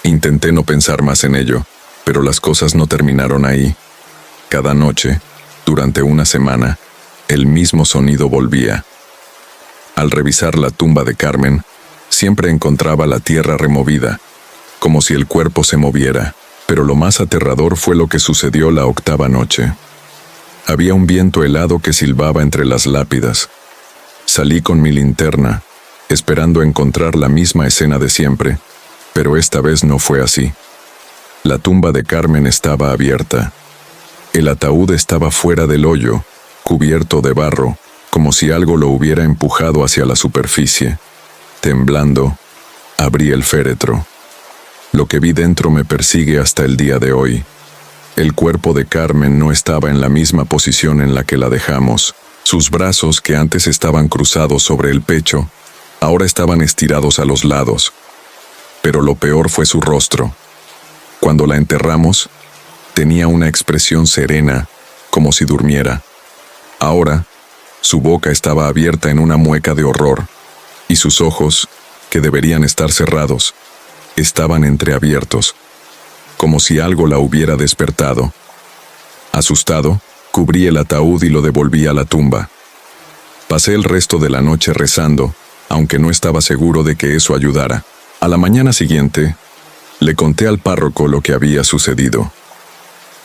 Intenté no pensar más en ello, pero las cosas no terminaron ahí. Cada noche, durante una semana, el mismo sonido volvía. Al revisar la tumba de Carmen, siempre encontraba la tierra removida, como si el cuerpo se moviera, pero lo más aterrador fue lo que sucedió la octava noche. Había un viento helado que silbaba entre las lápidas. Salí con mi linterna, esperando encontrar la misma escena de siempre, pero esta vez no fue así. La tumba de Carmen estaba abierta. El ataúd estaba fuera del hoyo, cubierto de barro, como si algo lo hubiera empujado hacia la superficie. Temblando, abrí el féretro. Lo que vi dentro me persigue hasta el día de hoy. El cuerpo de Carmen no estaba en la misma posición en la que la dejamos. Sus brazos, que antes estaban cruzados sobre el pecho, ahora estaban estirados a los lados. Pero lo peor fue su rostro. Cuando la enterramos, tenía una expresión serena, como si durmiera. Ahora, su boca estaba abierta en una mueca de horror, y sus ojos, que deberían estar cerrados, estaban entreabiertos, como si algo la hubiera despertado. Asustado, cubrí el ataúd y lo devolví a la tumba. Pasé el resto de la noche rezando, aunque no estaba seguro de que eso ayudara. A la mañana siguiente, le conté al párroco lo que había sucedido.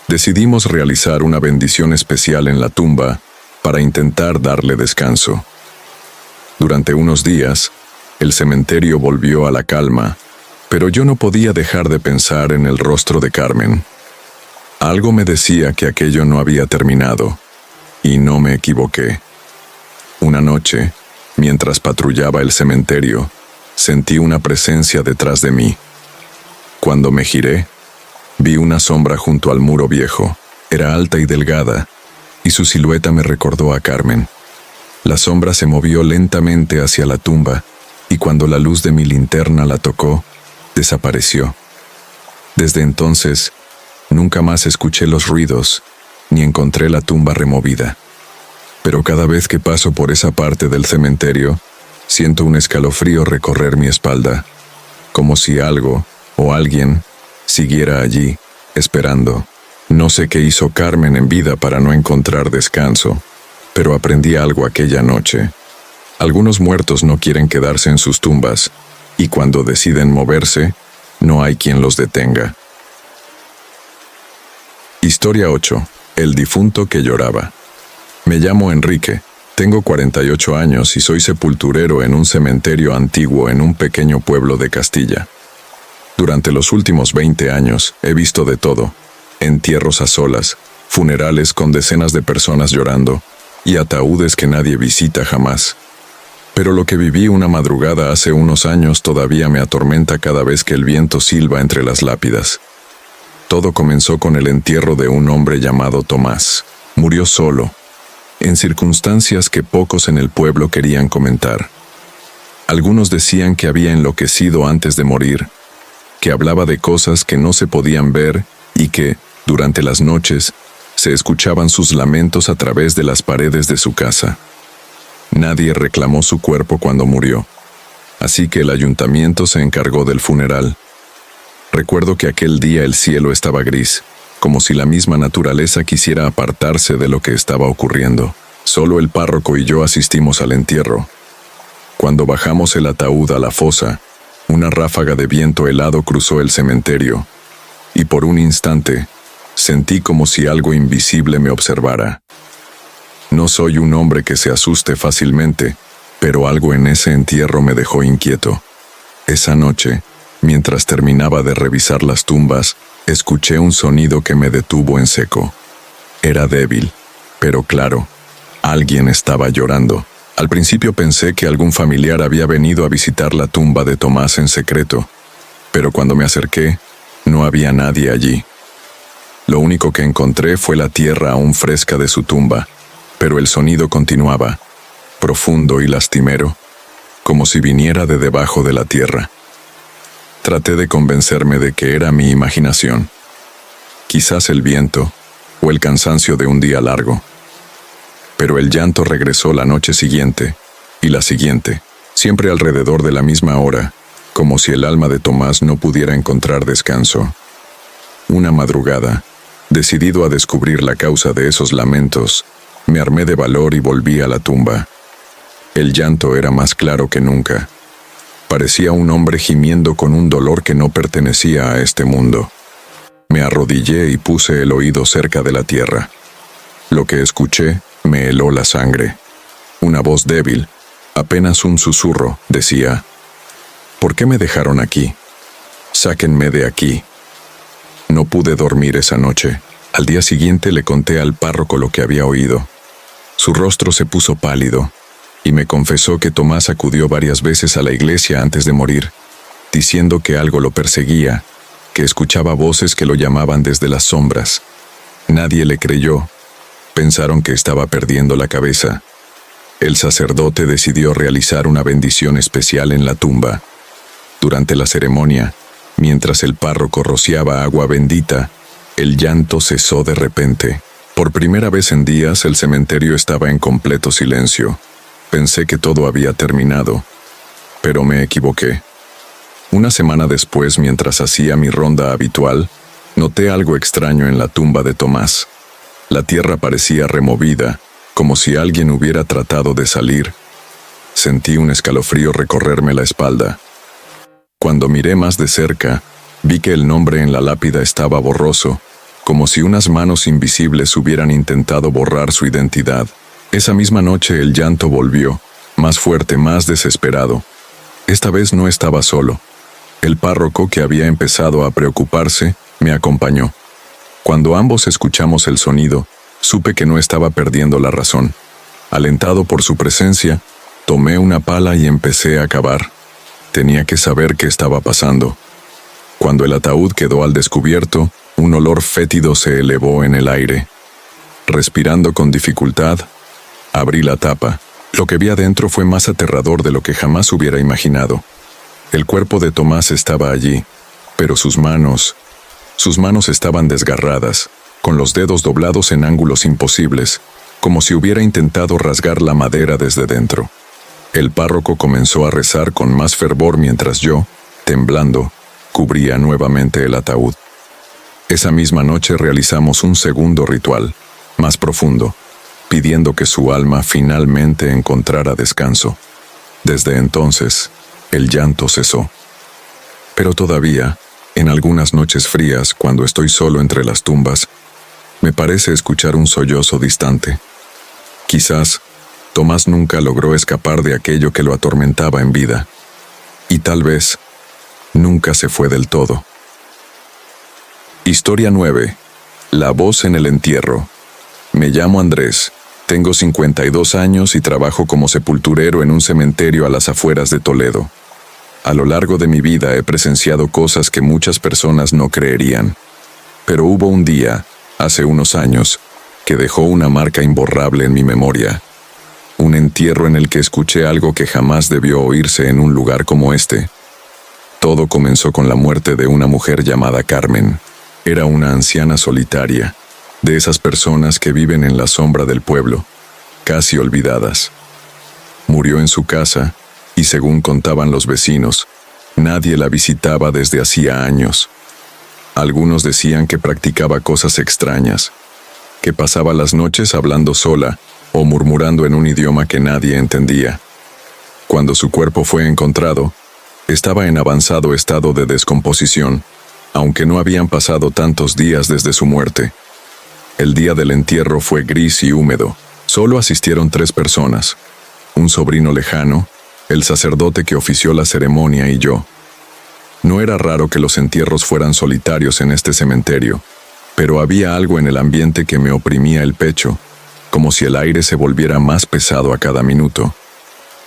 Decidimos realizar una bendición especial en la tumba para intentar darle descanso. Durante unos días, el cementerio volvió a la calma, pero yo no podía dejar de pensar en el rostro de Carmen. Algo me decía que aquello no había terminado, y no me equivoqué. Una noche, mientras patrullaba el cementerio, sentí una presencia detrás de mí. Cuando me giré, vi una sombra junto al muro viejo. Era alta y delgada, y su silueta me recordó a Carmen. La sombra se movió lentamente hacia la tumba, y cuando la luz de mi linterna la tocó, desapareció. Desde entonces, nunca más escuché los ruidos, ni encontré la tumba removida. Pero cada vez que paso por esa parte del cementerio, siento un escalofrío recorrer mi espalda, como si algo o alguien siguiera allí, esperando. No sé qué hizo Carmen en vida para no encontrar descanso, pero aprendí algo aquella noche. Algunos muertos no quieren quedarse en sus tumbas, y cuando deciden moverse, no hay quien los detenga. Historia 8. El difunto que lloraba. Me llamo Enrique, tengo 48 años y soy sepulturero en un cementerio antiguo en un pequeño pueblo de Castilla. Durante los últimos 20 años he visto de todo: entierros a solas, funerales con decenas de personas llorando, y ataúdes que nadie visita jamás. Pero lo que viví una madrugada hace unos años todavía me atormenta cada vez que el viento silba entre las lápidas. Todo comenzó con el entierro de un hombre llamado Tomás. Murió solo, en circunstancias que pocos en el pueblo querían comentar. Algunos decían que había enloquecido antes de morir, que hablaba de cosas que no se podían ver y que, durante las noches, se escuchaban sus lamentos a través de las paredes de su casa. Nadie reclamó su cuerpo cuando murió, así que el ayuntamiento se encargó del funeral. Recuerdo que aquel día el cielo estaba gris, como si la misma naturaleza quisiera apartarse de lo que estaba ocurriendo. Solo el párroco y yo asistimos al entierro. Cuando bajamos el ataúd a la fosa, una ráfaga de viento helado cruzó el cementerio, y por un instante, sentí como si algo invisible me observara. No soy un hombre que se asuste fácilmente, pero algo en ese entierro me dejó inquieto. Esa noche, mientras terminaba de revisar las tumbas, escuché un sonido que me detuvo en seco. Era débil, pero claro, alguien estaba llorando. Al principio pensé que algún familiar había venido a visitar la tumba de Tomás en secreto, pero cuando me acerqué, no había nadie allí. Lo único que encontré fue la tierra aún fresca de su tumba, pero el sonido continuaba, profundo y lastimero, como si viniera de debajo de la tierra. Traté de convencerme de que era mi imaginación, quizás el viento o el cansancio de un día largo. Pero el llanto regresó la noche siguiente y la siguiente, siempre alrededor de la misma hora, como si el alma de Tomás no pudiera encontrar descanso. Una madrugada, decidido a descubrir la causa de esos lamentos, Me armé de valor y volví a la tumba. El llanto era más claro que nunca. Parecía un hombre gimiendo con un dolor que no pertenecía a este mundo. Me arrodillé y puse el oído cerca de la tierra. Lo que escuché me heló la sangre. Una voz débil, apenas un susurro, decía: ¿por qué me dejaron aquí? Sáquenme de aquí. No pude dormir esa noche. Al día siguiente le conté al párroco lo que había oído. Su rostro se puso pálido y me confesó que Tomás acudió varias veces a la iglesia antes de morir, diciendo que algo lo perseguía, que escuchaba voces que lo llamaban desde las sombras. Nadie le creyó. Pensaron que estaba perdiendo la cabeza. El sacerdote decidió realizar una bendición especial en la tumba. Durante la ceremonia, mientras el párroco rociaba agua bendita, el llanto cesó de repente. Por primera vez en días, el cementerio estaba en completo silencio. Pensé que todo había terminado, pero me equivoqué. Una semana después, mientras hacía mi ronda habitual, noté algo extraño en la tumba de Tomás. La tierra parecía removida, como si alguien hubiera tratado de salir. Sentí un escalofrío recorrerme la espalda. Cuando miré más de cerca, vi que el nombre en la lápida estaba borroso, como si unas manos invisibles hubieran intentado borrar su identidad. Esa misma noche el llanto volvió, más fuerte, más desesperado. Esta vez no estaba solo. El párroco, que había empezado a preocuparse, me acompañó. Cuando ambos escuchamos el sonido, supe que no estaba perdiendo la razón. Alentado por su presencia, tomé una pala y empecé a cavar. Tenía que saber qué estaba pasando. Cuando el ataúd quedó al descubierto, un olor fétido se elevó en el aire. Respirando con dificultad, abrí la tapa. Lo que vi adentro fue más aterrador de lo que jamás hubiera imaginado. El cuerpo de Tomás estaba allí, pero sus manos estaban desgarradas, con los dedos doblados en ángulos imposibles, como si hubiera intentado rasgar la madera desde dentro. El párroco comenzó a rezar con más fervor mientras yo, temblando, cubría nuevamente el ataúd. Esa misma noche realizamos un segundo ritual, más profundo, pidiendo que su alma finalmente encontrara descanso. Desde entonces, el llanto cesó. Pero todavía, en algunas noches frías, cuando estoy solo entre las tumbas, me parece escuchar un sollozo distante. Quizás, Tomás nunca logró escapar de aquello que lo atormentaba en vida. Y tal vez, nunca se fue del todo. Historia 9. La voz en el entierro. Me llamo Andrés. Tengo 52 años y trabajo como sepulturero en un cementerio a las afueras de Toledo. A lo largo de mi vida he presenciado cosas que muchas personas no creerían. Pero hubo un día, hace unos años, que dejó una marca imborrable en mi memoria. Un entierro en el que escuché algo que jamás debió oírse en un lugar como este. Todo comenzó con la muerte de una mujer llamada Carmen. Era una anciana solitaria, de esas personas que viven en la sombra del pueblo, casi olvidadas. Murió en su casa, y según contaban los vecinos, nadie la visitaba desde hacía años. Algunos decían que practicaba cosas extrañas, que pasaba las noches hablando sola o murmurando en un idioma que nadie entendía. Cuando su cuerpo fue encontrado, estaba en avanzado estado de descomposición, aunque no habían pasado tantos días desde su muerte. El día del entierro fue gris y húmedo. Solo asistieron 3 personas: un sobrino lejano, el sacerdote que ofició la ceremonia y yo. No era raro que los entierros fueran solitarios en este cementerio, pero había algo en el ambiente que me oprimía el pecho, como si el aire se volviera más pesado a cada minuto.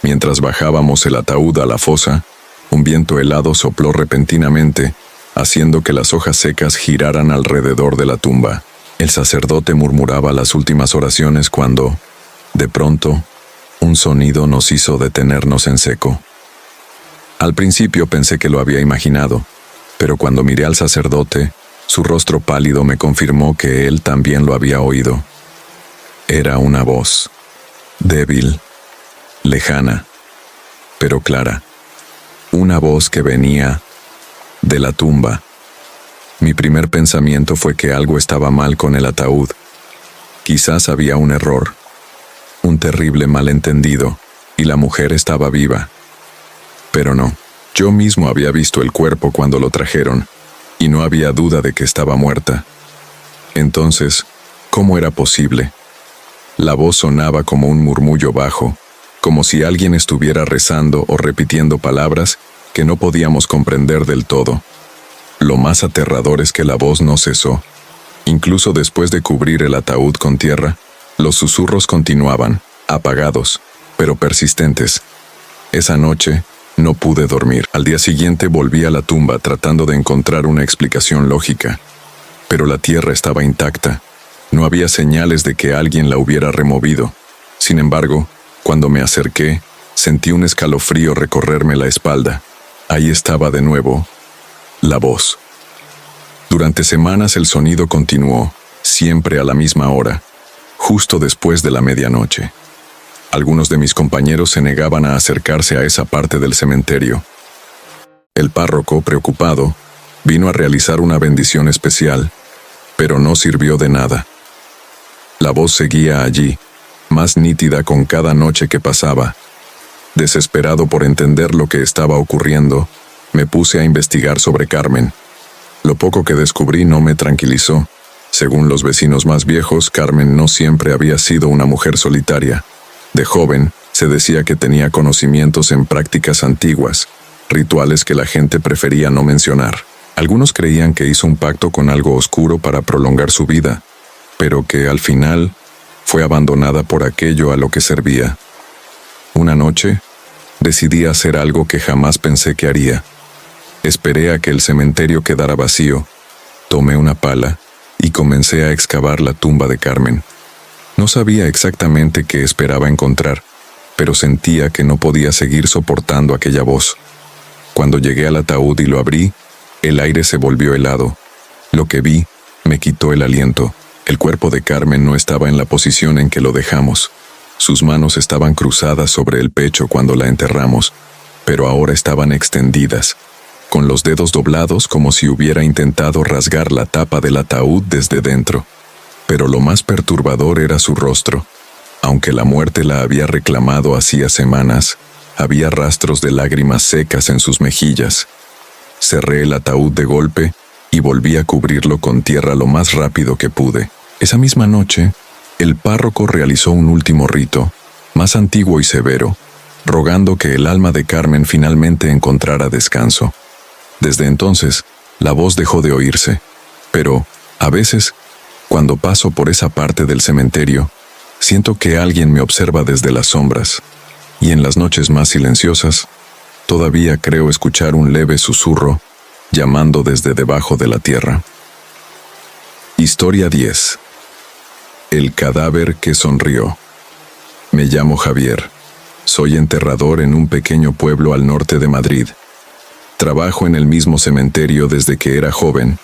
Mientras bajábamos el ataúd a la fosa, un viento helado sopló repentinamente, haciendo que las hojas secas giraran alrededor de la tumba. El sacerdote murmuraba las últimas oraciones cuando, de pronto, un sonido nos hizo detenernos en seco. Al principio pensé que lo había imaginado, pero cuando miré al sacerdote, su rostro pálido me confirmó que él también lo había oído. Era una voz, débil, lejana, pero clara. Una voz que venía de la tumba. Mi primer pensamiento fue que algo estaba mal con el ataúd. Quizás había un error, un terrible malentendido, y la mujer estaba viva. Pero no, yo mismo había visto el cuerpo cuando lo trajeron, y no había duda de que estaba muerta. Entonces, ¿cómo era posible? La voz sonaba como un murmullo bajo, como si alguien estuviera rezando o repitiendo palabras que no podíamos comprender del todo. Lo más aterrador es que la voz no cesó. Incluso después de cubrir el ataúd con tierra, los susurros continuaban, apagados, pero persistentes. Esa noche, no pude dormir. Al día siguiente volví a la tumba tratando de encontrar una explicación lógica. Pero la tierra estaba intacta. No había señales de que alguien la hubiera removido. Sin embargo, cuando me acerqué, sentí un escalofrío recorrerme la espalda. Ahí estaba de nuevo, la voz. Durante semanas el sonido continuó, siempre a la misma hora, justo después de la medianoche. Algunos de mis compañeros se negaban a acercarse a esa parte del cementerio. El párroco, preocupado, vino a realizar una bendición especial, pero no sirvió de nada. La voz seguía allí, más nítida con cada noche que pasaba. Desesperado por entender lo que estaba ocurriendo, me puse a investigar sobre Carmen. Lo poco que descubrí no me tranquilizó. Según los vecinos más viejos, Carmen no siempre había sido una mujer solitaria. De joven, se decía que tenía conocimientos en prácticas antiguas, rituales que la gente prefería no mencionar. Algunos creían que hizo un pacto con algo oscuro para prolongar su vida, pero que al final fue abandonada por aquello a lo que servía. Una noche, decidí hacer algo que jamás pensé que haría. Esperé a que el cementerio quedara vacío, tomé una pala y comencé a excavar la tumba de Carmen. No sabía exactamente qué esperaba encontrar, pero sentía que no podía seguir soportando aquella voz. Cuando llegué al ataúd y lo abrí, el aire se volvió helado. Lo que vi me quitó el aliento. El cuerpo de Carmen no estaba en la posición en que lo dejamos. Sus manos estaban cruzadas sobre el pecho cuando la enterramos, pero ahora estaban extendidas, con los dedos doblados como si hubiera intentado rasgar la tapa del ataúd desde dentro. Pero lo más perturbador era su rostro. Aunque la muerte la había reclamado hacía semanas, había rastros de lágrimas secas en sus mejillas. Cerré el ataúd de golpe y volví a cubrirlo con tierra lo más rápido que pude. Esa misma noche, el párroco realizó un último rito, más antiguo y severo, rogando que el alma de Carmen finalmente encontrara descanso. Desde entonces, la voz dejó de oírse, pero, a veces, cuando paso por esa parte del cementerio, siento que alguien me observa desde las sombras, y en las noches más silenciosas, todavía creo escuchar un leve susurro llamando desde debajo de la tierra. Historia 10. El cadáver que sonrió. Me llamo Javier. Soy enterrador en un pequeño pueblo al norte de Madrid. Trabajo en el mismo cementerio desde que era joven,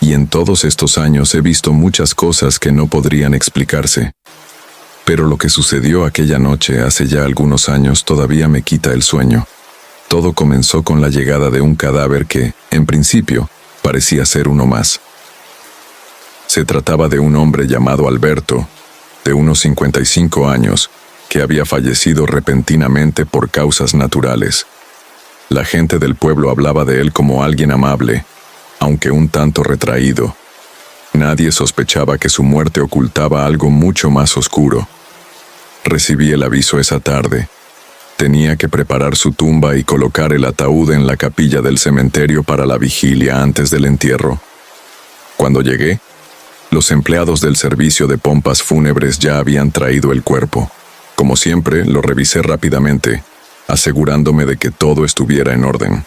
y en todos estos años he visto muchas cosas que no podrían explicarse. Pero lo que sucedió aquella noche hace ya algunos años todavía me quita el sueño. Todo comenzó con la llegada de un cadáver que, en principio, parecía ser uno más. Se trataba de un hombre llamado Alberto, de unos 55 años, que había fallecido repentinamente por causas naturales. La gente del pueblo hablaba de él como alguien amable, aunque un tanto retraído. Nadie sospechaba que su muerte ocultaba algo mucho más oscuro. Recibí el aviso esa tarde. Tenía que preparar su tumba y colocar el ataúd en la capilla del cementerio para la vigilia antes del entierro. Cuando llegué, los empleados del servicio de pompas fúnebres ya habían traído el cuerpo. Como siempre, lo revisé rápidamente, asegurándome de que todo estuviera en orden.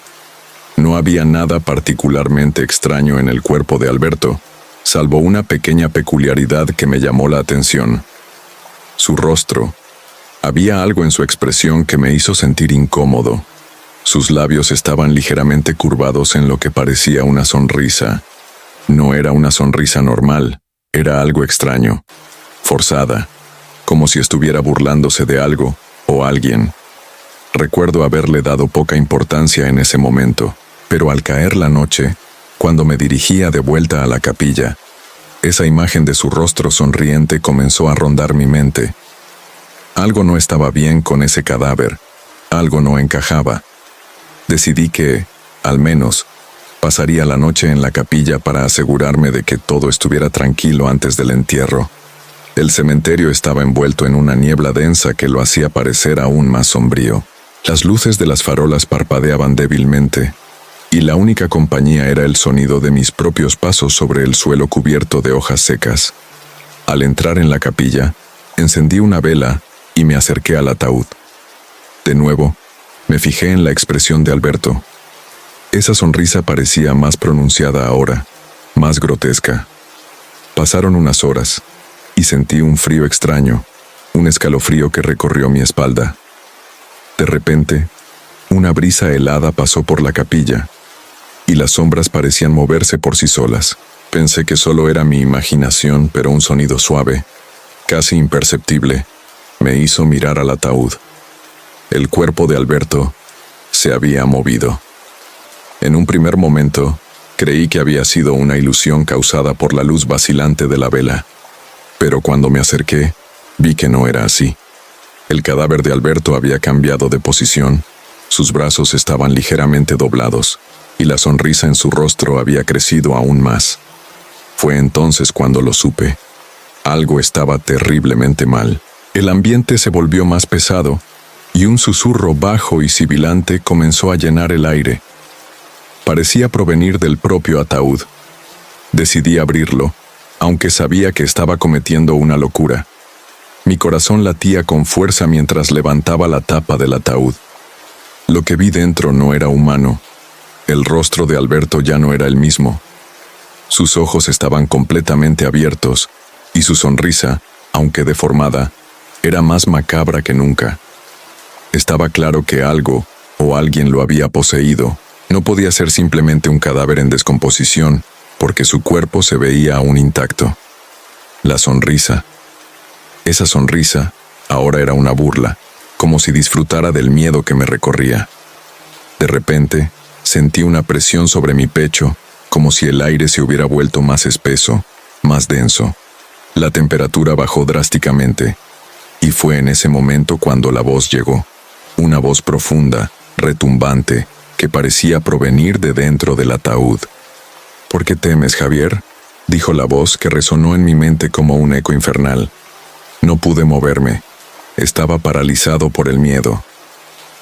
No había nada particularmente extraño en el cuerpo de Alberto, salvo una pequeña peculiaridad que me llamó la atención. Su rostro. Había algo en su expresión que me hizo sentir incómodo. Sus labios estaban ligeramente curvados en lo que parecía una sonrisa. No era una sonrisa normal, era algo extraño, forzada, como si estuviera burlándose de algo o alguien. Recuerdo haberle dado poca importancia en ese momento, pero al caer la noche, cuando me dirigía de vuelta a la capilla, esa imagen de su rostro sonriente comenzó a rondar mi mente. Algo no estaba bien con ese cadáver, algo no encajaba. Decidí que, al menos, pasaría la noche en la capilla para asegurarme de que todo estuviera tranquilo antes del entierro. El cementerio estaba envuelto en una niebla densa que lo hacía parecer aún más sombrío. Las luces de las farolas parpadeaban débilmente, y la única compañía era el sonido de mis propios pasos sobre el suelo cubierto de hojas secas. Al entrar en la capilla, encendí una vela y me acerqué al ataúd. De nuevo, me fijé en la expresión de Alberto. Esa sonrisa parecía más pronunciada ahora, más grotesca. Pasaron unas horas, y sentí un frío extraño, un escalofrío que recorrió mi espalda. De repente, una brisa helada pasó por la capilla, y las sombras parecían moverse por sí solas. Pensé que solo era mi imaginación, pero un sonido suave, casi imperceptible, me hizo mirar al ataúd. El cuerpo de Alberto se había movido. En un primer momento, creí que había sido una ilusión causada por la luz vacilante de la vela, pero cuando me acerqué, vi que no era así. El cadáver de Alberto había cambiado de posición, sus brazos estaban ligeramente doblados, y la sonrisa en su rostro había crecido aún más. Fue entonces cuando lo supe. Algo estaba terriblemente mal. El ambiente se volvió más pesado, y un susurro bajo y sibilante comenzó a llenar el aire. Parecía provenir del propio ataúd. Decidí abrirlo, aunque sabía que estaba cometiendo una locura. Mi corazón latía con fuerza mientras levantaba la tapa del ataúd. Lo que vi dentro no era humano. El rostro de Alberto ya no era el mismo. Sus ojos estaban completamente abiertos, y su sonrisa, aunque deformada, era más macabra que nunca. Estaba claro que algo o alguien lo había poseído. No podía ser simplemente un cadáver en descomposición, porque su cuerpo se veía aún intacto. La sonrisa. Esa sonrisa ahora era una burla, como si disfrutara del miedo que me recorría. De repente, sentí una presión sobre mi pecho, como si el aire se hubiera vuelto más espeso, más denso. La temperatura bajó drásticamente, y fue en ese momento cuando la voz llegó. Una voz profunda, retumbante, que parecía provenir de dentro del ataúd. «¿Por qué temes, Javier?», dijo la voz que resonó en mi mente como un eco infernal. No pude moverme. Estaba paralizado por el miedo.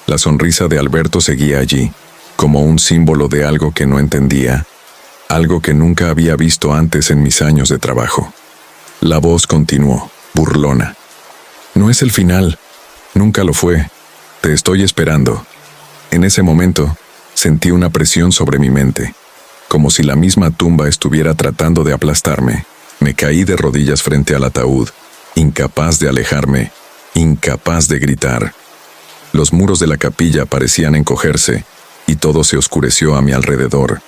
La sonrisa de Alberto seguía allí, como un símbolo de algo que no entendía, algo que nunca había visto antes en mis años de trabajo. La voz continuó, burlona. «No es el final. Nunca lo fue. Te estoy esperando». En ese momento, sentí una presión sobre mi mente, como si la misma tumba estuviera tratando de aplastarme. Me caí de rodillas frente al ataúd, incapaz de alejarme, incapaz de gritar. Los muros de la capilla parecían encogerse, y todo se oscureció a mi alrededor.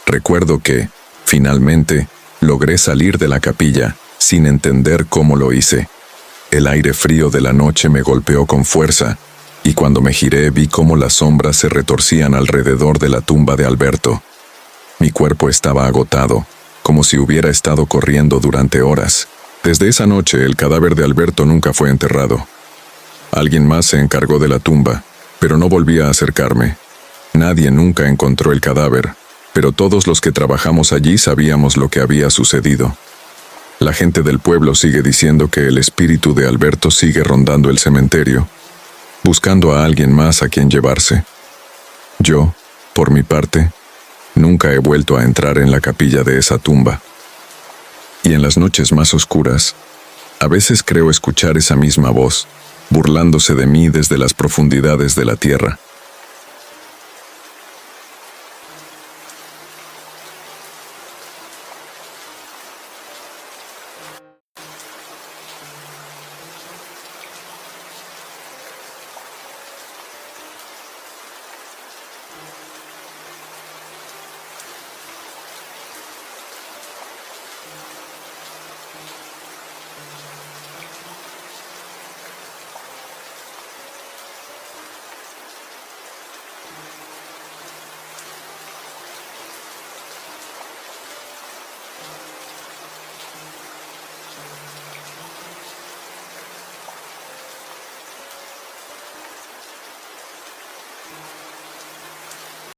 Recuerdo que, finalmente, logré salir de la capilla, sin entender cómo lo hice. El aire frío de la noche me golpeó con fuerza, y cuando me giré vi cómo las sombras se retorcían alrededor de la tumba de Alberto. Mi cuerpo estaba agotado, como si hubiera estado corriendo durante horas. Desde esa noche el cadáver de Alberto nunca fue enterrado. Alguien más se encargó de la tumba, pero no volví a acercarme. Nadie nunca encontró el cadáver, pero todos los que trabajamos allí sabíamos lo que había sucedido. La gente del pueblo sigue diciendo que el espíritu de Alberto sigue rondando el cementerio, buscando a alguien más a quien llevarse. Yo, por mi parte, nunca he vuelto a entrar en la capilla de esa tumba. Y en las noches más oscuras, a veces creo escuchar esa misma voz, burlándose de mí desde las profundidades de la tierra.